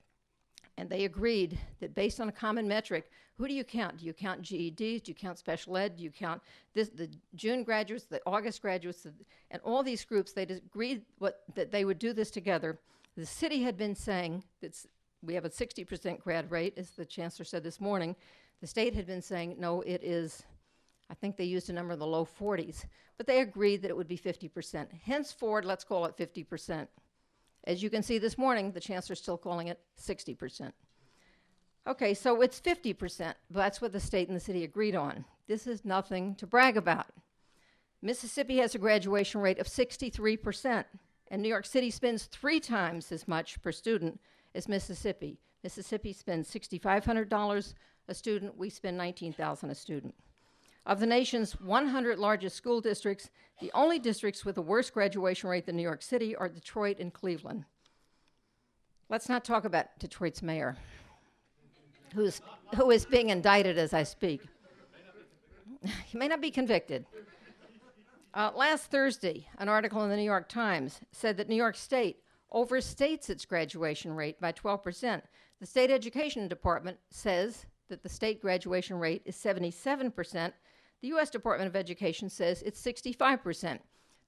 And they agreed that based on a common metric, who do you count? Do you count GEDs? Do you count special ed? Do you count the June graduates, the August graduates, and all these groups? They agreed that they would do this together. The city had been saying that we have a 60% grad rate, as the chancellor said this morning. The state had been saying, no, it is, I think they used a number in the low 40s, but they agreed that it would be 50%. Henceforward, let's call it 50%. As you can see this morning, the chancellor is still calling it 60%. Okay, so it's 50%. That's what the state and the city agreed on. This is nothing to brag about. Mississippi has a graduation rate of 63%, and New York City spends 3 times as much per student as Mississippi. Mississippi spends $6,500 a student. We spend $19,000 a student. Of the nation's 100 largest school districts, the only districts with a worse graduation rate than New York City are Detroit and Cleveland. Let's not talk about Detroit's mayor, who is being indicted as I speak. He may not be convicted. Last Thursday, an article in the New York Times said that New York State overstates its graduation rate by 12%. The State Education Department says that the state graduation rate is 77%. The U.S. Department of Education says it's 65%.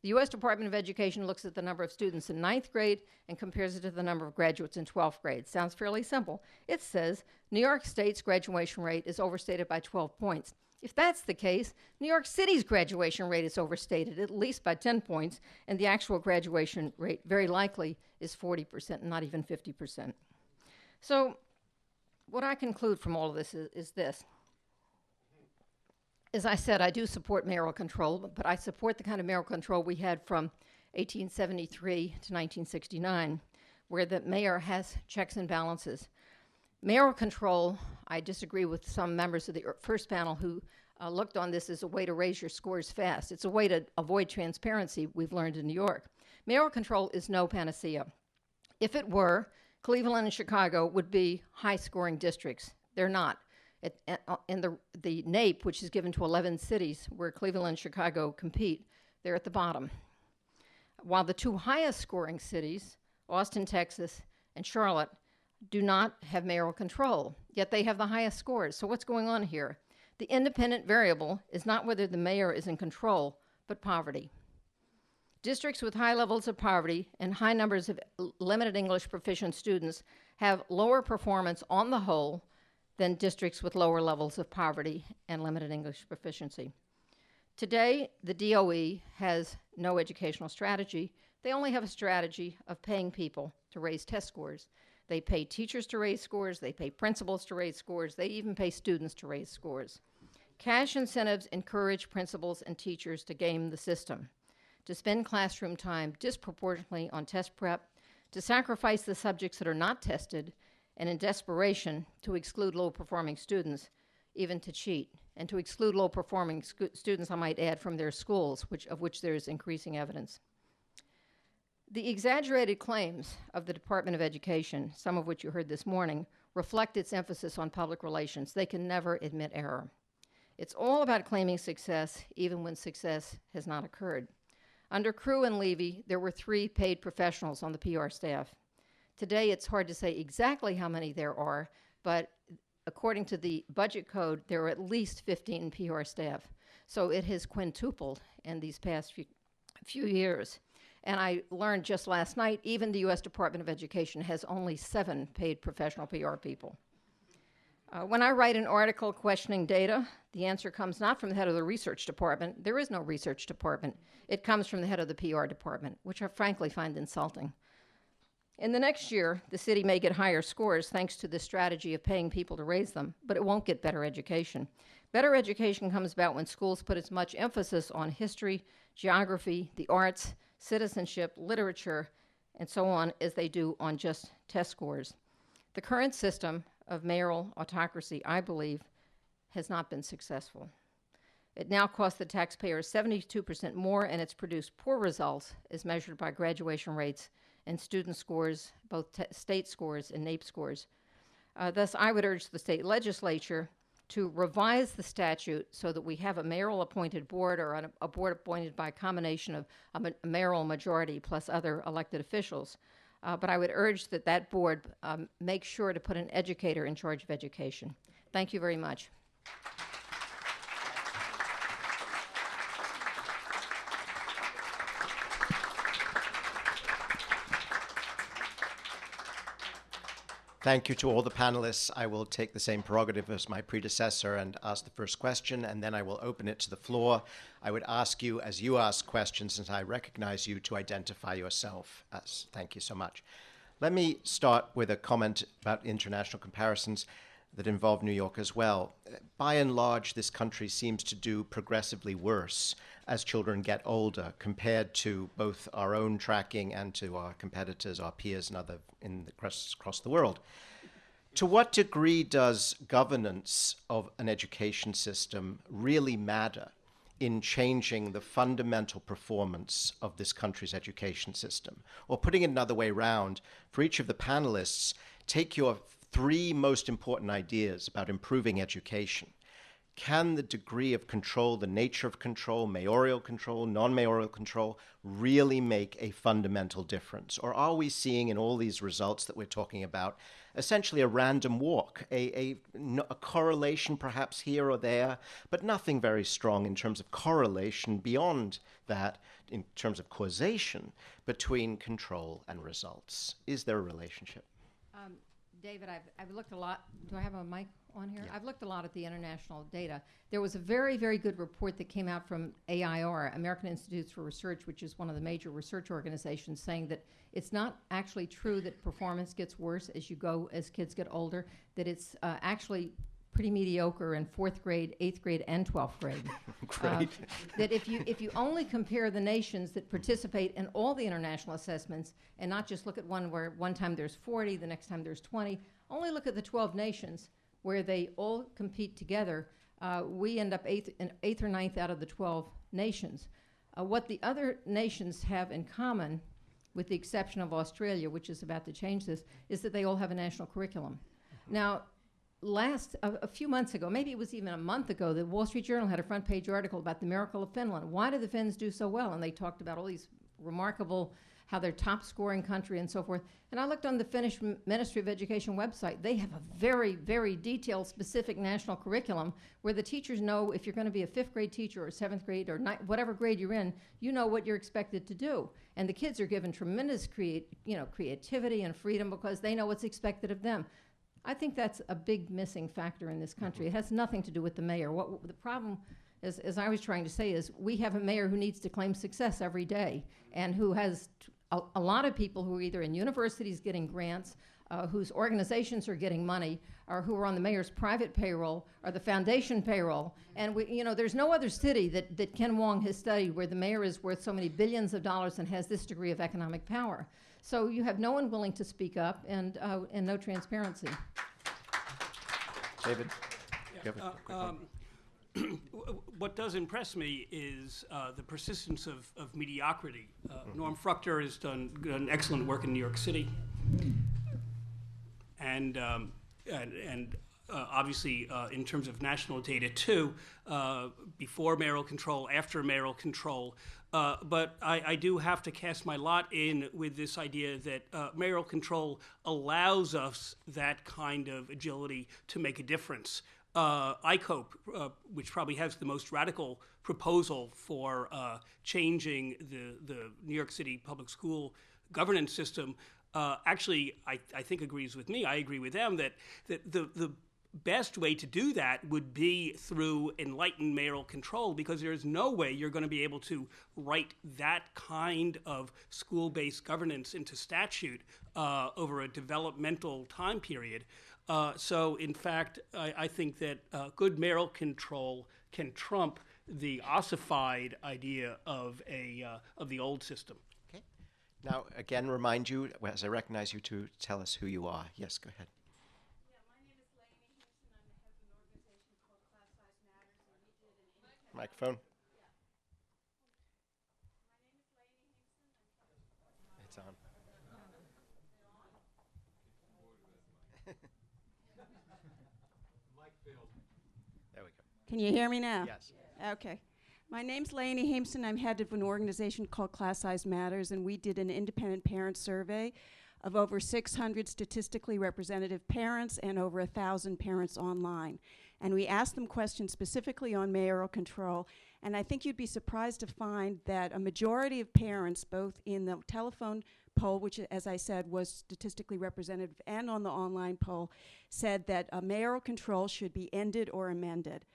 The U.S. Department of Education looks at the number of students in 9th grade and compares it to the number of graduates in 12th grade. Sounds fairly simple. It says New York State's graduation rate is overstated by 12 points. If that's the case, New York City's graduation rate is overstated at least by 10 points, and the actual graduation rate very likely is 40%, not even 50%. So what I conclude from all of this is this. As I said, I do support mayoral control, but I support the kind of mayoral control we had from 1873 to 1969, where the mayor has checks and balances. Mayoral control, I disagree with some members of the first panel who looked on this as a way to raise your scores fast. It's a way to avoid transparency, we've learned in New York. Mayoral control is no panacea. If it were, Cleveland and Chicago would be high-scoring districts. They're not. In the NAEP, which is given to 11 cities where Cleveland and Chicago compete, they're at the bottom. While the 2 highest-scoring cities, Austin, Texas, and Charlotte, do not have mayoral control, yet they have the highest scores. So what's going on here? The independent variable is not whether the mayor is in control, but poverty. Districts with high levels of poverty and high numbers of limited English proficient students have lower performance on the whole than districts with lower levels of poverty and limited English proficiency. Today, the DOE has no educational strategy. They only have a strategy of paying people to raise test scores. They pay teachers to raise scores, they pay principals to raise scores, they even pay students to raise scores. Cash incentives encourage principals and teachers to game the system, to spend classroom time disproportionately on test prep, to sacrifice the subjects that are not tested, and in desperation to exclude low-performing students, even to cheat, and to exclude low-performing students, I might add, from their schools, of which there is increasing evidence. The exaggerated claims of the Department of Education, some of which you heard this morning, reflect its emphasis on public relations. They can never admit error. It's all about claiming success, even when success has not occurred. Under Crew and Levy, there were 3 paid professionals on the PR staff. Today, it's hard to say exactly how many there are, but according to the budget code, there are at least 15 PR staff. So it has quintupled in these past few years. And I learned just last night, even the U.S. Department of Education has only 7 paid professional PR people. When I write an article questioning data, the answer comes not from the head of the research department. There is no research department. It comes from the head of the PR department, which I frankly find insulting. In the next year, the city may get higher scores thanks to the strategy of paying people to raise them, but it won't get better education. Better education comes about when schools put as much emphasis on history, geography, the arts, citizenship, literature, and so on as they do on just test scores. The current system of mayoral autocracy, I believe, has not been successful. It now costs the taxpayer 72% more, and it's produced poor results as measured by graduation rates and student scores, both state scores and NAEP scores. Thus, I would urge the state legislature to revise the statute so that we have a mayoral appointed board or a board appointed by a combination of a mayoral majority plus other elected officials. But I would urge that that board make sure to put an educator in charge of education. Thank you very much. Thank you to all the panelists. I will take the same prerogative as my predecessor and ask the first question, and then I will open it to the floor. I would ask you, as you ask questions, since I recognize you, to identify yourself. Thank you so much. Let me start with a comment about international comparisons. that involve New York as well. By and large, this country seems to do progressively worse as children get older compared to both our own tracking and to our competitors, our peers, and other across the world. To what degree does governance of an education system really matter in changing the fundamental performance of this country's education system? Or putting it another way around, for each of the panelists, take your 3 most important ideas about improving education. Can the degree of control, the nature of control, mayoral control, non-mayoral control, really make a fundamental difference? Or are we seeing in all these results that we're talking about essentially a random walk, a correlation perhaps here or there, but nothing very strong in terms of correlation beyond that, in terms of causation between control and results? Is there a relationship? David, I've looked a lot. Do I have a mic on here? Yeah. I've looked a lot at the international data. There was a very, very good report that came out from AIR, American Institutes for Research, which is one of the major research organizations, saying that it's not actually true that performance gets worse as kids get older, that it's actually pretty mediocre in 4th grade, 8th grade, and 12th grade. Great. That if you only compare the nations that participate in all the international assessments and not just look at one where one time there's 40, the next time there's 20, only look at the 12 nations where they all compete together, we end up 8th or 9th out of the 12 nations. What the other nations have in common, with the exception of Australia, which is about to change this, is that they all have a national curriculum. Now, a few months ago, maybe it was even a month ago, the Wall Street Journal had a front page article about the miracle of Finland. Why do the Finns do so well? And they talked about all these remarkable, how they're top scoring country and so forth. And I looked on the Finnish Ministry of Education website. They have a very, very detailed, specific national curriculum where the teachers know if you're going to be a 5th grade teacher or 7th grade or whatever grade you're in, you know what you're expected to do. And the kids are given tremendous creativity and freedom because they know what's expected of them. I think that's a big missing factor in this country. It has nothing to do with the mayor. What the problem, as I was trying to say, is we have a mayor who needs to claim success every day and who has a lot of people who are either in universities getting grants, whose organizations are getting money, or who are on the mayor's private payroll or the foundation payroll. And there's no other city that Ken Wong has studied where the mayor is worth so many billions of dollars and has this degree of economic power. So you have no one willing to speak up and no transparency. David? What does impress me is the persistence of mediocrity. Norm Fruchter has done excellent work in New York City, and obviously in terms of national data too, before mayoral control, after mayoral control. But I do have to cast my lot in with this idea that mayoral control allows us that kind of agility to make a difference. ICOPE, which probably has the most radical proposal for changing the New York City public school governance system, actually, I think agrees with me. I agree with them that the best way to do that would be through enlightened mayoral control, because there is no way you're going to be able to write that kind of school-based governance into statute over a developmental time period. So, in fact, I think that good mayoral control can trump the ossified idea of the old system. Okay. Now, again, remind you, as I recognize you, to tell us who you are. Yes, go ahead. Microphone. It's on. There we go. Can you hear me now? Yes. Okay. My name's Lainey Hameson. I'm head of an organization called Class Size Matters, and we did an independent parent survey of over 600 statistically representative parents and over 1,000 parents online. And we asked them questions specifically on mayoral control, and I think you'd be surprised to find that a majority of parents, both in the telephone poll, which, as I said, was statistically representative, and on the online poll, said that mayoral control should be ended or amended.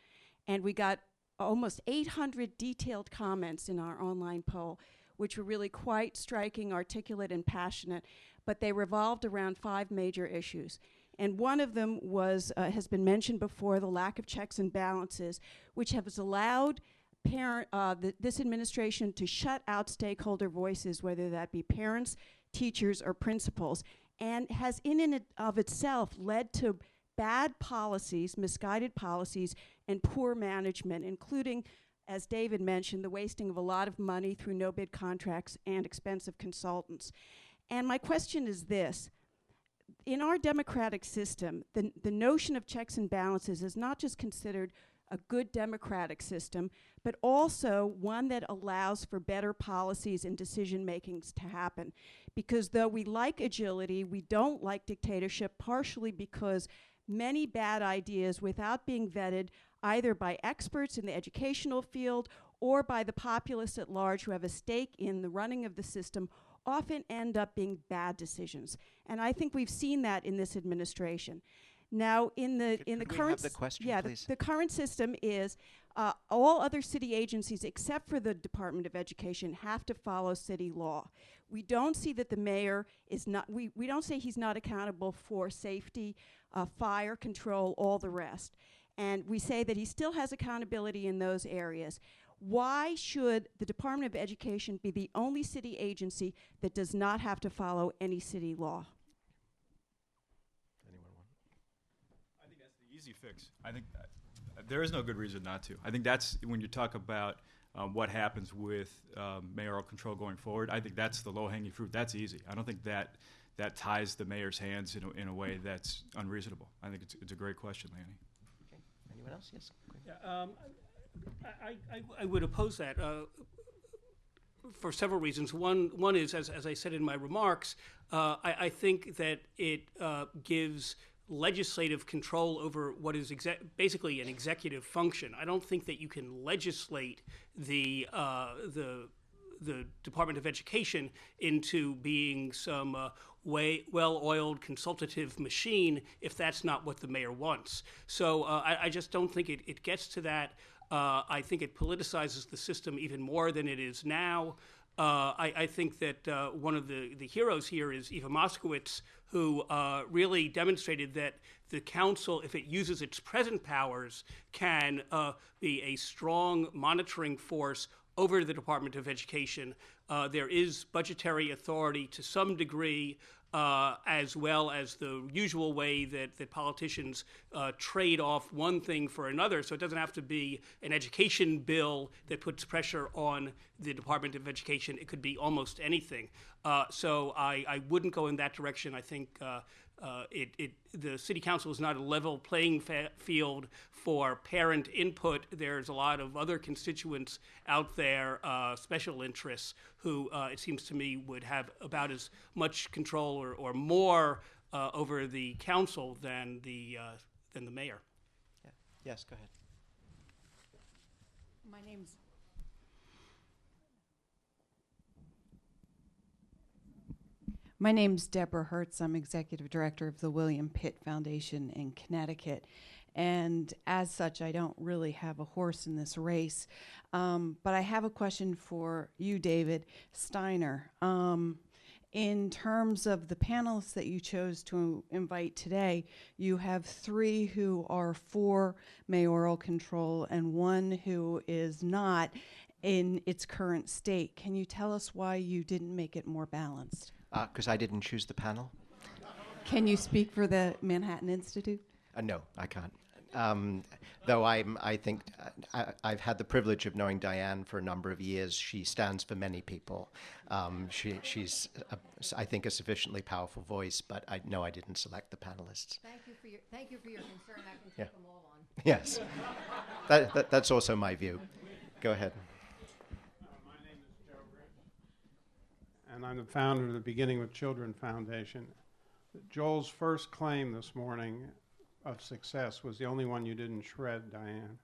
And we got almost 800 detailed comments in our online poll, which were really quite striking, articulate, and passionate, but they revolved around 5 major issues. And one of them was, has been mentioned before, the lack of checks and balances, which has allowed this administration to shut out stakeholder voices, whether that be parents, teachers, or principals, and has in and of itself led to bad policies, misguided policies, and poor management, including, as David mentioned, the wasting of a lot of money through no-bid contracts and expensive consultants. And my question is this. In our democratic system, the notion of checks and balances is not just considered a good democratic system, but also one that allows for better policies and decision-makings to happen. Because though we like agility, we don't like dictatorship, partially because many bad ideas, without being vetted either by experts in the educational field or by the populace at large who have a stake in the running of the system, often end up being bad decisions. And I think we've seen that in this administration. Now, in the current the current system is all other city agencies except for the Department of Education have to follow city law. We don't see that the mayor is not. We don't say he's not accountable for safety, fire control, all the rest, and we say that he still has accountability in those areas. Why should the Department of Education be the only city agency that does not have to follow any city law? I think that's the easy fix. I think there is no good reason not to. I think that's when you talk about what happens with mayoral control going forward. I think that's the low-hanging fruit. That's easy. I don't think that ties the mayor's hands in a way that's unreasonable. I think it's a great question, Lanny. Okay. Anyone else? Yes. Yeah, I would oppose that for several reasons. One is, as I said in my remarks, I think that it gives legislative control over what is basically an executive function. I don't think that you can legislate the Department of Education into being some well-oiled consultative machine if that's not what the mayor wants. So I just don't think it gets to that. I think it politicizes the system even more than it is now. I think that one of the heroes here is Eva Moskowitz, who really demonstrated that the council, if it uses its present powers, can be a strong monitoring force over the Department of Education. There is budgetary authority to some degree, as well as the usual way that politicians trade off one thing for another. So it doesn't have to be an education bill that puts pressure on the Department of Education. It could be almost anything. So I wouldn't go in that direction. I think the city council is not a level playing field for parent input. There's a lot of other constituents out there, special interests, who it seems to me would have about as much control or more over the council than the mayor. Yeah. Yes, go ahead. My name's Deborah Hertz. I'm executive director of the William Pitt Foundation in Connecticut. And as such, I don't really have a horse in this race. But I have a question for you, David Steiner. In terms of the panelists that you chose to invite today, you have 3 who are for mayoral control and 1 who is not in its current state. Can you tell us why you didn't make it more balanced? Because I didn't choose the panel. Can you speak for the Manhattan Institute? No, I can't. Though I think I've had the privilege of knowing Diane for a number of years. She stands for many people. She's, I think, a sufficiently powerful voice. But I didn't select the panelists. Thank you for your concern. I can take them all on. Yes, that's also my view. Go ahead. My name is Joe Rich, and I'm the founder of the Beginning with Children Foundation. Joel's first claim this morning of success was the only one you didn't shred, Diane,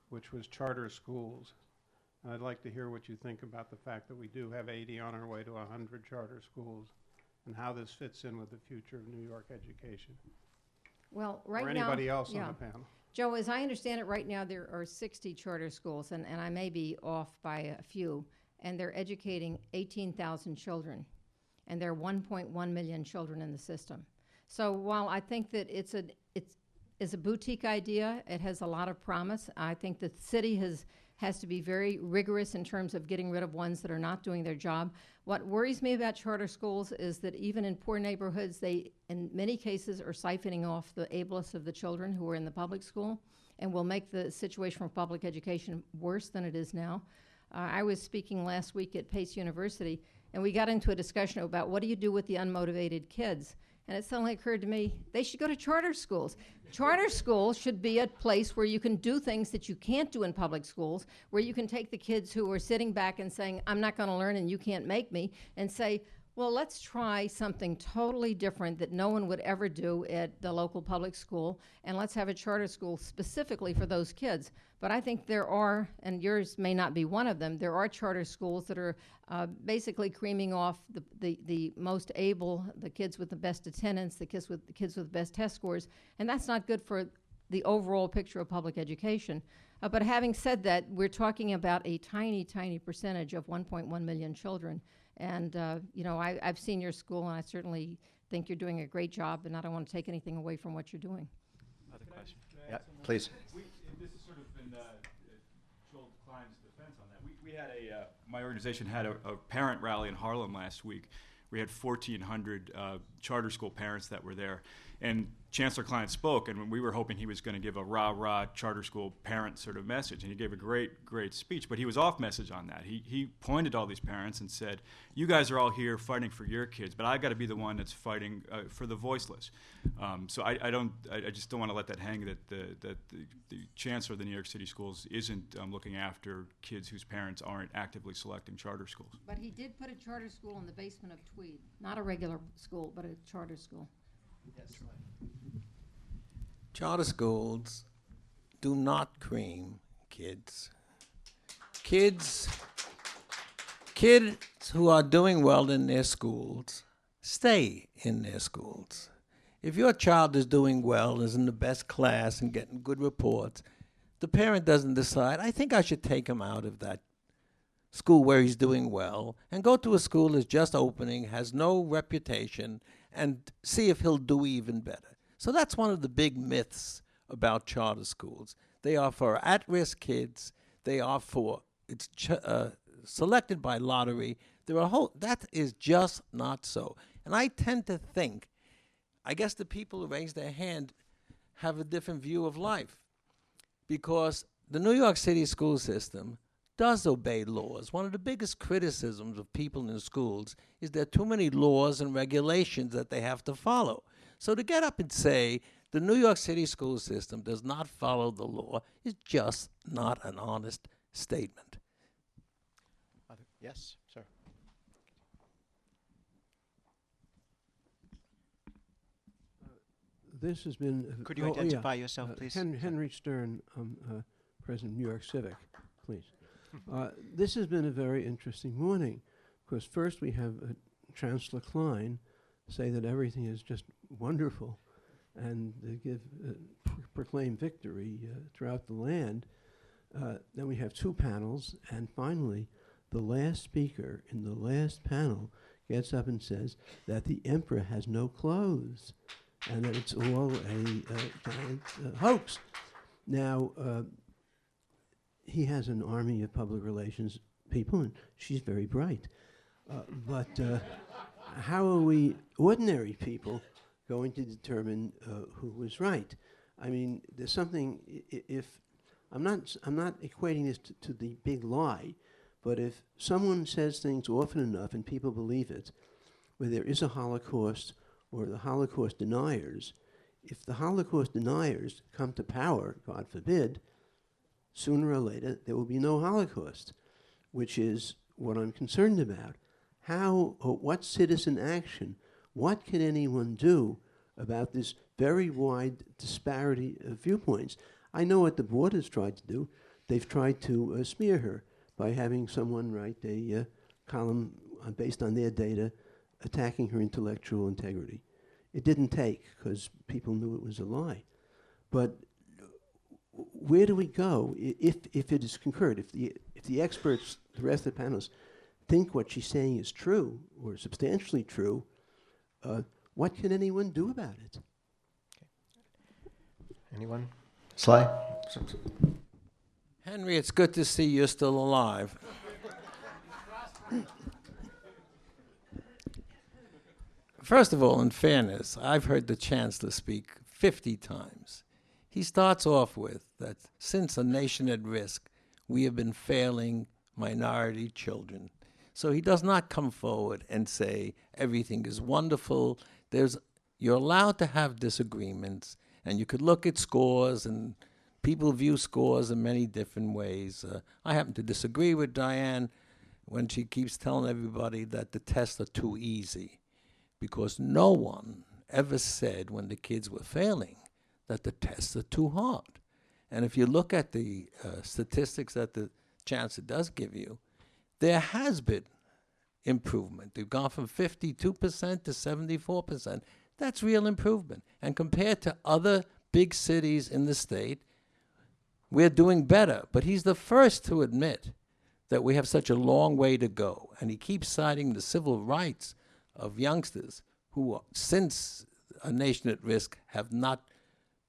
which was charter schools. And I'd like to hear what you think about the fact that we do have 80 on our way to 100 charter schools and how this fits in with the future of New York education. Well, right now, or anybody else on the panel. Joe, as I understand it, right now there are 60 charter schools, and I may be off by a few, and they're educating 18,000 children, and there are 1.1 million children in the system. So while I think that it's a boutique idea, it has a lot of promise. I think the city has to be very rigorous in terms of getting rid of ones that are not doing their job. What worries me about charter schools is that even in poor neighborhoods, they, in many cases, are siphoning off the ablest of the children who are in the public school and will make the situation for public education worse than it is now. I was speaking last week at Pace University, and we got into a discussion about what do you do with the unmotivated kids. And it suddenly occurred to me, they should go to charter schools. Charter schools should be a place where you can do things that you can't do in public schools, where you can take the kids who are sitting back and saying, I'm not going to learn and you can't make me, and say, well, let's try something totally different that no one would ever do at the local public school, and let's have a charter school specifically for those kids. But I think there are, and yours may not be one of them, there are charter schools that are basically creaming off the most able, the kids with the best attendance, the kids with the best test scores, and that's not good for the overall picture of public education. But having said that, we're talking about a tiny, tiny percentage of 1.1 million children. And, I've seen your school, and I certainly think you're doing a great job, and I don't want to take anything away from what you're doing. Other question? Yeah, please. This has sort of been Joel Klein's defense on that. We had my organization had a parent rally in Harlem last week. We had 1,400 charter school parents that were there. And Chancellor Klein spoke, and we were hoping he was going to give a rah-rah charter school parent sort of message. And he gave a great, great speech, but he was off message on that. He pointed to all these parents and said, you guys are all here fighting for your kids, but I got to be the one that's fighting for the voiceless. So I just don't want to let that hang, that the Chancellor of the New York City Schools isn't looking after kids whose parents aren't actively selecting charter schools. But he did put a charter school in the basement of Tweed. Not a regular school, but a charter school. Yes. Charter schools do not cream kids. Kids who are doing well in their schools stay in their schools. If your child is doing well, is in the best class and getting good reports, the parent doesn't decide, I think I should take him out of that school where he's doing well and go to a school that's just opening, has no reputation, and see if he'll do even better. So that's one of the big myths about charter schools. They are for at-risk kids. They are for, it's selected by lottery. That is just not so. And I tend to think, I guess the people who raise their hand have a different view of life, because the New York City school system does obey laws. One of the biggest criticisms of people in schools is there are too many laws and regulations that they have to follow. So to get up and say the New York City school system does not follow the law is just not an honest statement. Yes, sir. This has been... Could you identify yourself, please? Henry Stern, President of New York Civic, please. This has been a very interesting morning, because first we have Chancellor Klein say that everything is just wonderful, and they proclaim victory throughout the land. Then we have two panels, and finally, the last speaker in the last panel gets up and says that the emperor has no clothes, and that it's all a giant hoax. Now, he has an army of public relations people, and she's very bright. But how are we, ordinary people, going to determine who was right? I mean, there's something, if, I'm not equating this to the big lie, but if someone says things often enough and people believe it, where there is a Holocaust or the Holocaust deniers, if the Holocaust deniers come to power, God forbid, sooner or later there will be no Holocaust, which is what I'm concerned about. How, or what citizen action, what can anyone do about this very wide disparity of viewpoints? I know what the board has tried to do. They've tried to smear her by having someone write a column based on their data attacking her intellectual integrity. It didn't take, because people knew it was a lie. But where do we go if it is concurred, if the experts, the rest of the panelists, think what she's saying is true or substantially true? What can anyone do about it? Anyone? Sly? Henry, it's good to see you're still alive. First of all, in fairness, I've heard the Chancellor speak 50 times. He starts off with that since a nation at risk, we have been failing minority children. So he does not come forward and say everything is wonderful. You're allowed to have disagreements, and you could look at scores, and people view scores in many different ways. I happen to disagree with Diane when she keeps telling everybody that the tests are too easy, because no one ever said when the kids were failing that the tests are too hard. And if you look at the statistics that the Chancellor does give you, there has been improvement. They've gone from 52% to 74%. That's real improvement. And compared to other big cities in the state, we're doing better. But he's the first to admit that we have such a long way to go. And he keeps citing the civil rights of youngsters who, since a nation at risk, have not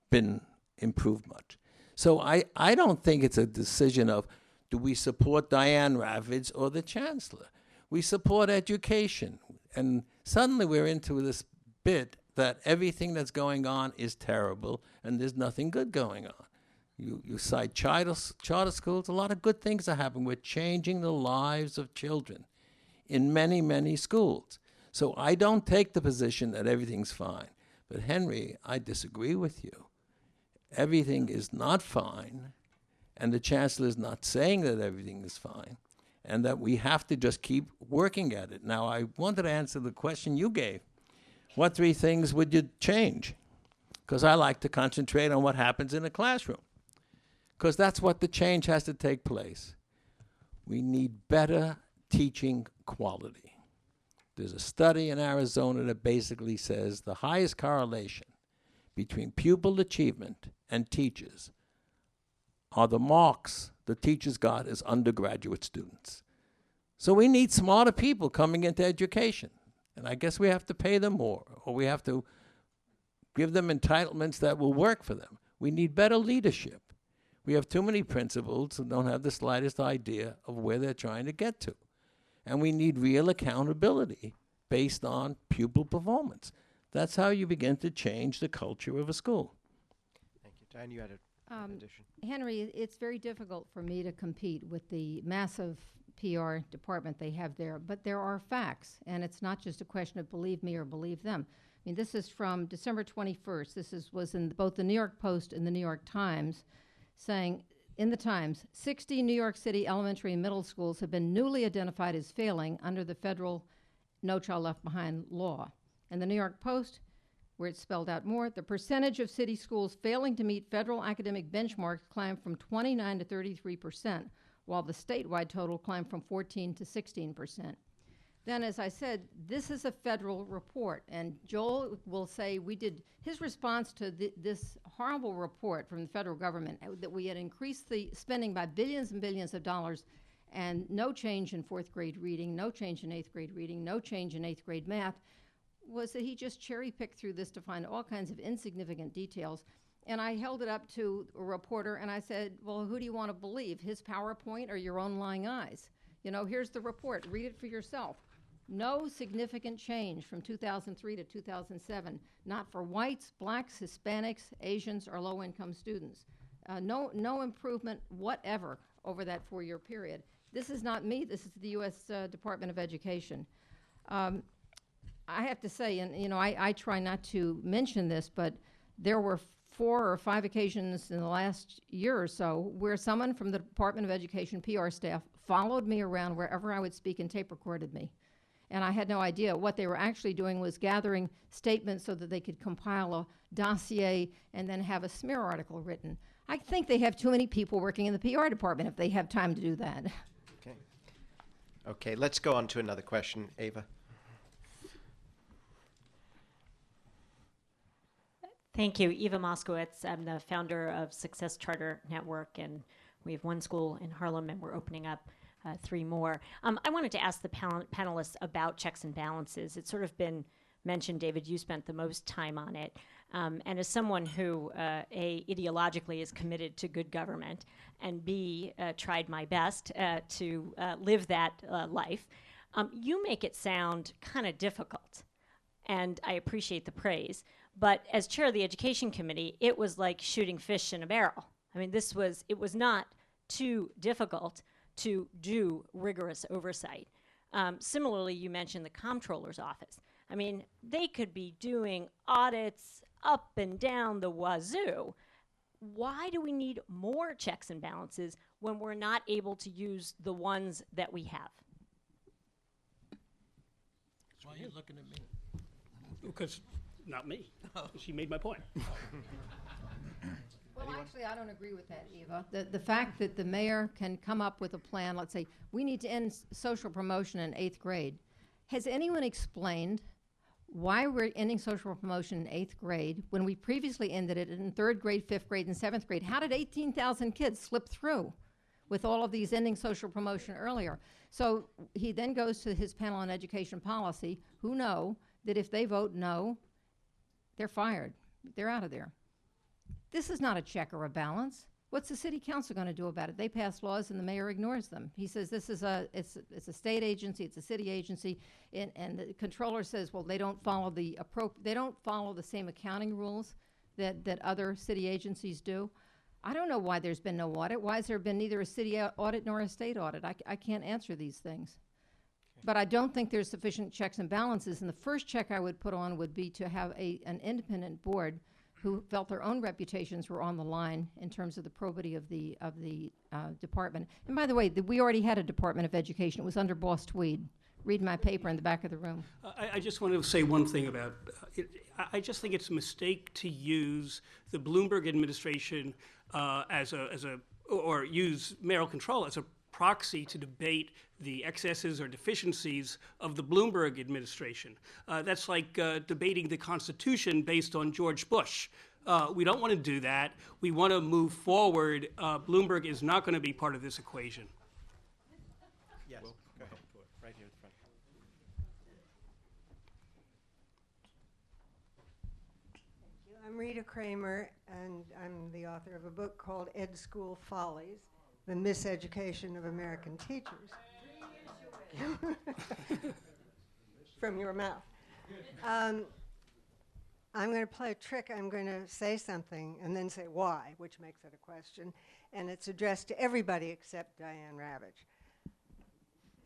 been improved much. So I don't think it's a decision of, do we support Diane Ravitch or the Chancellor? We support education. And suddenly we're into this bit that everything that's going on is terrible and there's nothing good going on. You cite charter schools. A lot of good things are happening. We're changing the lives of children in many, many schools. So I don't take the position that everything's fine. But Henry, I disagree with you. Everything is not fine, and the Chancellor is not saying that everything is fine, and that we have to just keep working at it. Now, I wanted to answer the question you gave. What 3 things would you change? Because I like to concentrate on what happens in a classroom, because that's what the change has to take place. We need better teaching quality. There's a study in Arizona that basically says the highest correlation between pupil achievement and teachers are the marks the teachers got as undergraduate students. So we need smarter people coming into education. And I guess we have to pay them more, or we have to give them entitlements that will work for them. We need better leadership. We have too many principals who don't have the slightest idea of where they're trying to get to. And we need real accountability based on pupil performance. That's how you begin to change the culture of a school. Thank you. Diane, you had an addition. Henry, it's very difficult for me to compete with the massive PR department they have there, but there are facts, and it's not just a question of believe me or believe them. I mean, this is from December 21st. This was in both the New York Post and the New York Times, saying, in the Times, 60 New York City elementary and middle schools have been newly identified as failing under the federal No Child Left Behind law. And the New York Post, where it's spelled out more, the percentage of city schools failing to meet federal academic benchmarks climbed from 29 to 33%, while the statewide total climbed from 14 to 16%. Then, as I said, this is a federal report, and Joel will say his response to this horrible report from the federal government, that we had increased the spending by billions and billions of dollars, and no change in 4th grade reading, no change in 8th grade reading, no change in 8th grade math, was that he just cherry-picked through this to find all kinds of insignificant details. And I held it up to a reporter, and I said, well, who do you want to believe, his PowerPoint or your own lying eyes? You know, here's the report. Read it for yourself. No significant change from 2003 to 2007, not for whites, blacks, Hispanics, Asians, or low-income students. No improvement whatever over that 4-year period. This is not me. This is the U.S. Department of Education. I have to say, and you know, I try not to mention this, but there were 4 or 5 occasions in the last year or so where someone from the Department of Education PR staff followed me around wherever I would speak and tape recorded me. And I had no idea. What they were actually doing was gathering statements so that they could compile a dossier and then have a smear article written. I think they have too many people working in the PR department if they have time to do that. Okay, let's go on to another question. Ava. Thank you. Eva Moskowitz. I'm the founder of Success Charter Network, and we have 1 school in Harlem, and we're opening up 3 more. I wanted to ask the panelists about checks and balances. It's sort of been mentioned, David, you spent the most time on it. And as someone who, A, ideologically is committed to good government, and B, tried my best to live that life, you make it sound kind of difficult. And I appreciate the praise. But as chair of the Education Committee, it was like shooting fish in a barrel. I mean, it was not too difficult to do rigorous oversight. Similarly, you mentioned the comptroller's office. I mean, they could be doing audits up and down the wazoo. Why do we need more checks and balances when we're not able to use the ones that we have? Why are you looking at me? Because, not me. She made my point. Well, actually, I don't agree with that, Eva. The fact that the mayor can come up with a plan, let's say, we need to end social promotion in 8th grade. Has anyone explained why we're ending social promotion in 8th grade when we previously ended it in 3rd grade, 5th grade, and 7th grade? How did 18,000 kids slip through with all of these ending social promotion earlier? So he then goes to his panel on education policy, who know that if they vote no, they're fired. They're out of there. This is not a check or a balance. What's the city council going to do about it? They pass laws and the mayor ignores them. He says this is it's a state agency, it's a city agency, and the controller says, well, they don't follow the same accounting rules that other city agencies do. I don't know why there's been no audit. Why has there been neither a city audit nor a state audit? I can't answer these things. But I don't think there's sufficient checks and balances. And the first check I would put on would be to have an independent board who felt their own reputations were on the line in terms of the probity of the department. And by the way, we already had a Department of Education. It was under Boss Tweed. Read my paper in the back of the room. I just want to say one thing about it. I just think it's a mistake to use the Bloomberg administration or use mayoral control as a proxy to debate the excesses or deficiencies of the Bloomberg administration. That's like debating the Constitution based on George Bush. We don't want to do that. We want to move forward. Bloomberg is not going to be part of this equation. Yes, go ahead. Right here at the front. I'm Rita Kramer, and I'm the author of a book called Ed School Follies, The Miseducation of American Teachers. From your mouth. I'm going to play a trick. I'm going to say something and then say why, which makes it a question. And it's addressed to everybody except Diane Ravitch.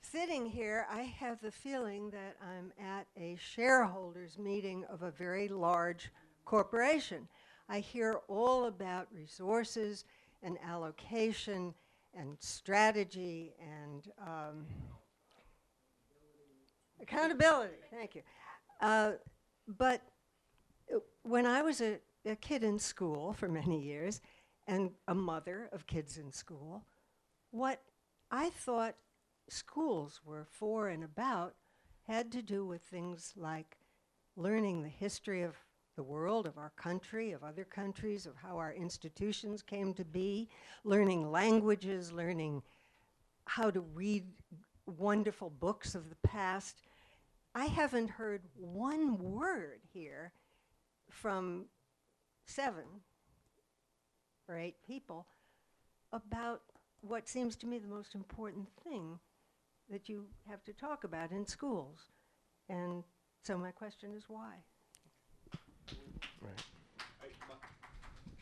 Sitting here, I have the feeling that I'm at a shareholders meeting of a very large corporation. I hear all about resources and allocation and strategy and accountability. Thank you. But when I was a kid in school for many years and a mother of kids in school, what I thought schools were for and about had to do with things like learning the history of the world, of our country, of other countries, of how our institutions came to be, learning languages, learning how to read wonderful books of the past. I haven't heard one word here from 7 or 8 people about what seems to me the most important thing that you have to talk about in schools. And so my question is why? Right.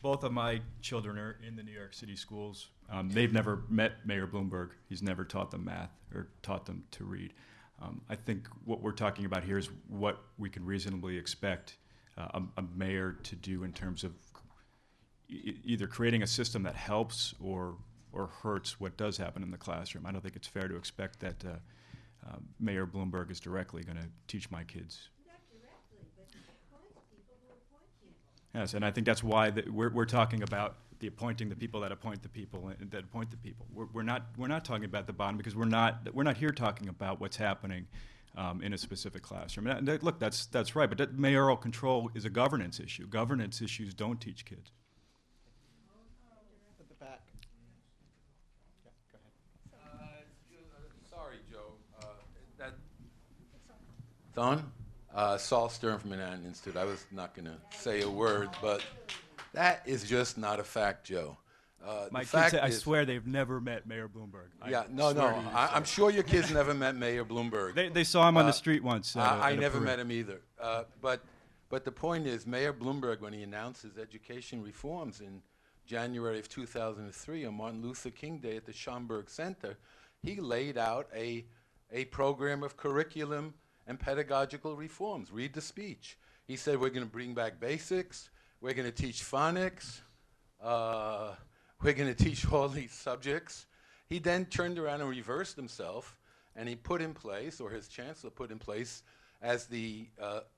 Both of my children are in the New York City schools. They've never met Mayor Bloomberg. He's never taught them math or taught them to read. I think what we're talking about here is what we can reasonably expect a mayor to do in terms of either creating a system that helps or hurts what does happen in the classroom. I don't think it's fair to expect that Mayor Bloomberg is directly going to teach my kids. Not directly, but he appoints people who appoint people. Yes, and I think that's why we're talking about the appointing the people that appoint the people and that appoint the people. We're not talking about the bottom because we're not here talking about what's happening in a specific classroom. And look, that's right, but that mayoral control is a governance issue. Governance issues don't teach kids. At the back. Yeah, go ahead. Sorry, Joe. Don? Saul Stern from Manhattan Institute. I was not going to say a word, but that is just not a fact, Joe. My the kids fact say, I is, swear they've never met Mayor Bloomberg. I'm sure your kids never met Mayor Bloomberg. They saw him on the street once. I never met him either. But the point is, Mayor Bloomberg, when he announced his education reforms in January of 2003 on Martin Luther King Day at the Schomburg Center, he laid out a program of curriculum and pedagogical reforms. Read the speech. He said, we're going to bring back basics. We're going to teach phonics. We're going to teach all these subjects. He then turned around and reversed himself, and he put in place, or his chancellor put in place, as the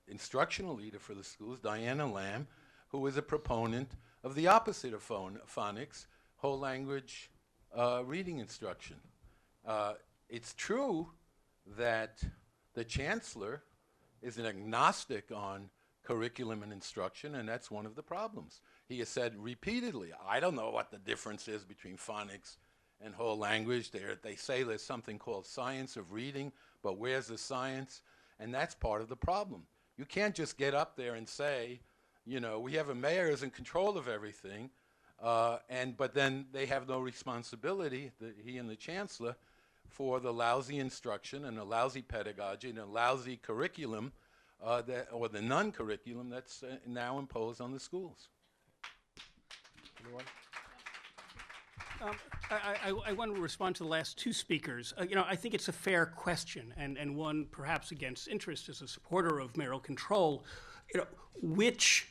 instructional leader for the schools, Diane Lamb, who was a proponent of the opposite of phonics, whole language reading instruction. It's true that the chancellor is an agnostic on curriculum and instruction, and that's one of the problems. He has said repeatedly, I don't know what the difference is between phonics and whole language. They say there's something called science of reading, but where's the science? And that's part of the problem. You can't just get up there and say, you know, we have a mayor who's in control of everything, but then they have no responsibility, he and the chancellor, for the lousy instruction and the lousy pedagogy and the lousy curriculum, or the non-curriculum that's now imposed on the schools. Anyone? I want to respond to the last two speakers. I think it's a fair question, and one perhaps against interest as a supporter of mayoral control. Which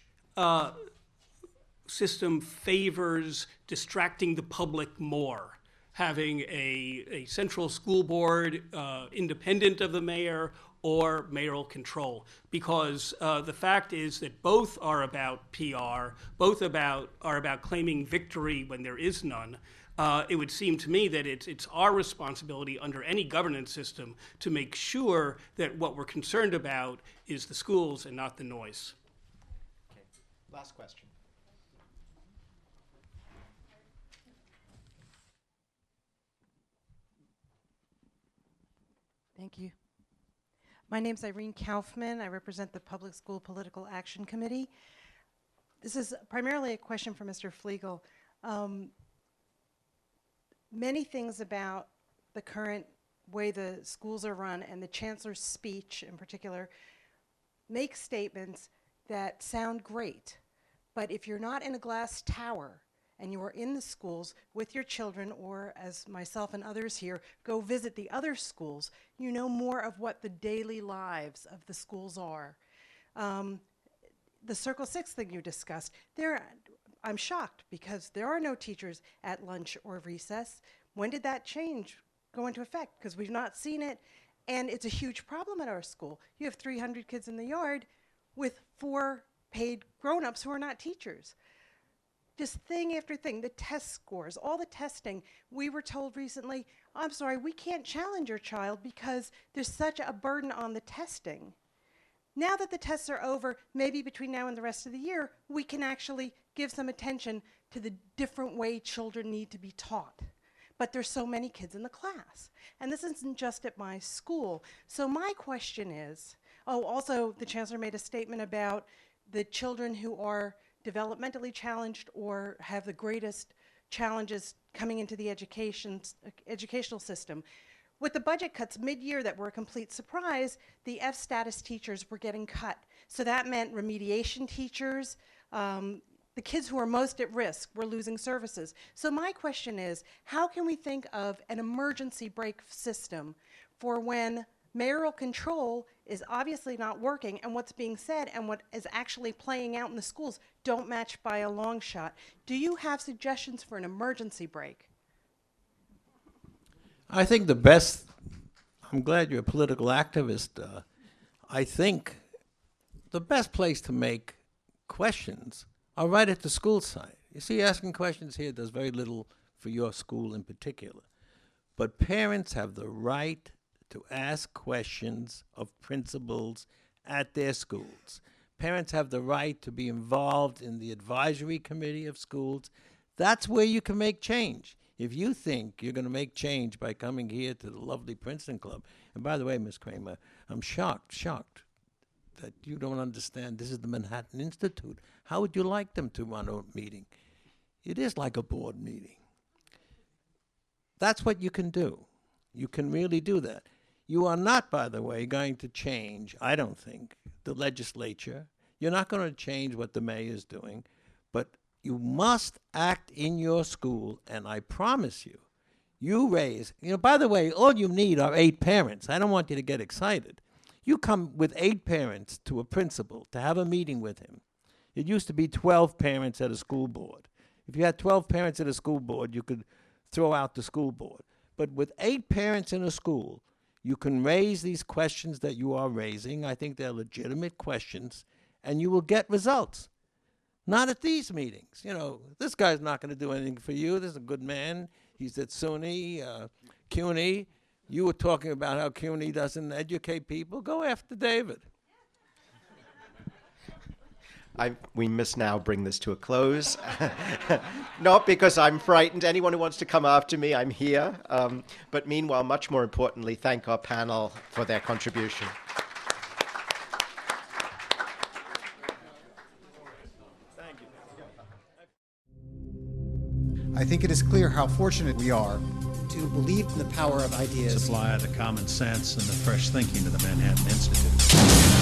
system favors distracting the public more? Having a central school board independent of the mayor, or mayoral control? Because the fact is that both are about PR, both are about claiming victory when there is none. It would seem to me that it's our responsibility under any governance system to make sure that what we're concerned about is the schools and not the noise. Okay. Last question. Thank you. My name is Irene Kaufman. I represent the Public School Political Action Committee. This is primarily a question for Mr. Fliegel. Many things about the current way the schools are run, and the chancellor's speech in particular, make statements that sound great. But if you're not in a glass tower and you are in the schools with your children, or as myself and others here, go visit the other schools, you know more of what the daily lives of the schools are. The Circle 6 thing you discussed, I'm shocked because there are no teachers at lunch or recess. When did that change go into effect? Because we've not seen it, and it's a huge problem at our school. You have 300 kids in the yard with 4 paid grown-ups who are not teachers. Just thing after thing, the test scores, all the testing. We were told recently, I'm sorry, we can't challenge your child because there's such a burden on the testing. Now that the tests are over, maybe between now and the rest of the year, we can actually give some attention to the different way children need to be taught. But there's so many kids in the class. And this isn't just at my school. So my question is, also the chancellor made a statement about the children who are developmentally challenged or have the greatest challenges coming into the educational system. With the budget cuts mid-year that were a complete surprise, the F-status teachers were getting cut. So that meant remediation teachers, the kids who are most at risk were losing services. So my question is, how can we think of an emergency brake system for when mayoral control is obviously not working, and what's being said and what is actually playing out in the schools don't match by a long shot? Do you have suggestions for an emergency brake? I think I'm glad you're a political activist. I think the best place to make questions are right at the school site. You see, asking questions here does very little for your school in particular. But parents have the right to ask questions of principals at their schools. Parents have the right to be involved in the advisory committee of schools. That's where you can make change. If you think you're going to make change by coming here to the lovely Princeton Club, and by the way, Ms. Kramer, I'm shocked that you don't understand this is the Manhattan Institute. How would you like them to run a meeting? It is like a board meeting. That's what you can do. You can really do that. You are not, by the way, going to change, I don't think, the legislature. You're not going to change what the mayor is doing, but you must act in your school, and I promise you, you raise, by the way, all you need are 8 parents. I don't want you to get excited. You come with 8 parents to a principal to have a meeting with him. It used to be 12 parents at a school board. If you had 12 parents at a school board, you could throw out the school board. But with 8 parents in a school, you can raise these questions that you are raising. I think they're legitimate questions, and you will get results. Not at these meetings. This guy's not going to do anything for you. This is a good man. He's at SUNY, CUNY. You were talking about how CUNY doesn't educate people. Go after David. We must now bring this to a close. Not because I'm frightened. Anyone who wants to come after me, I'm here. But meanwhile, much more importantly, thank our panel for their contribution. Thank you. I think it is clear how fortunate we are to believe in the power of ideas. Supply the common sense and the fresh thinking of the Manhattan Institute.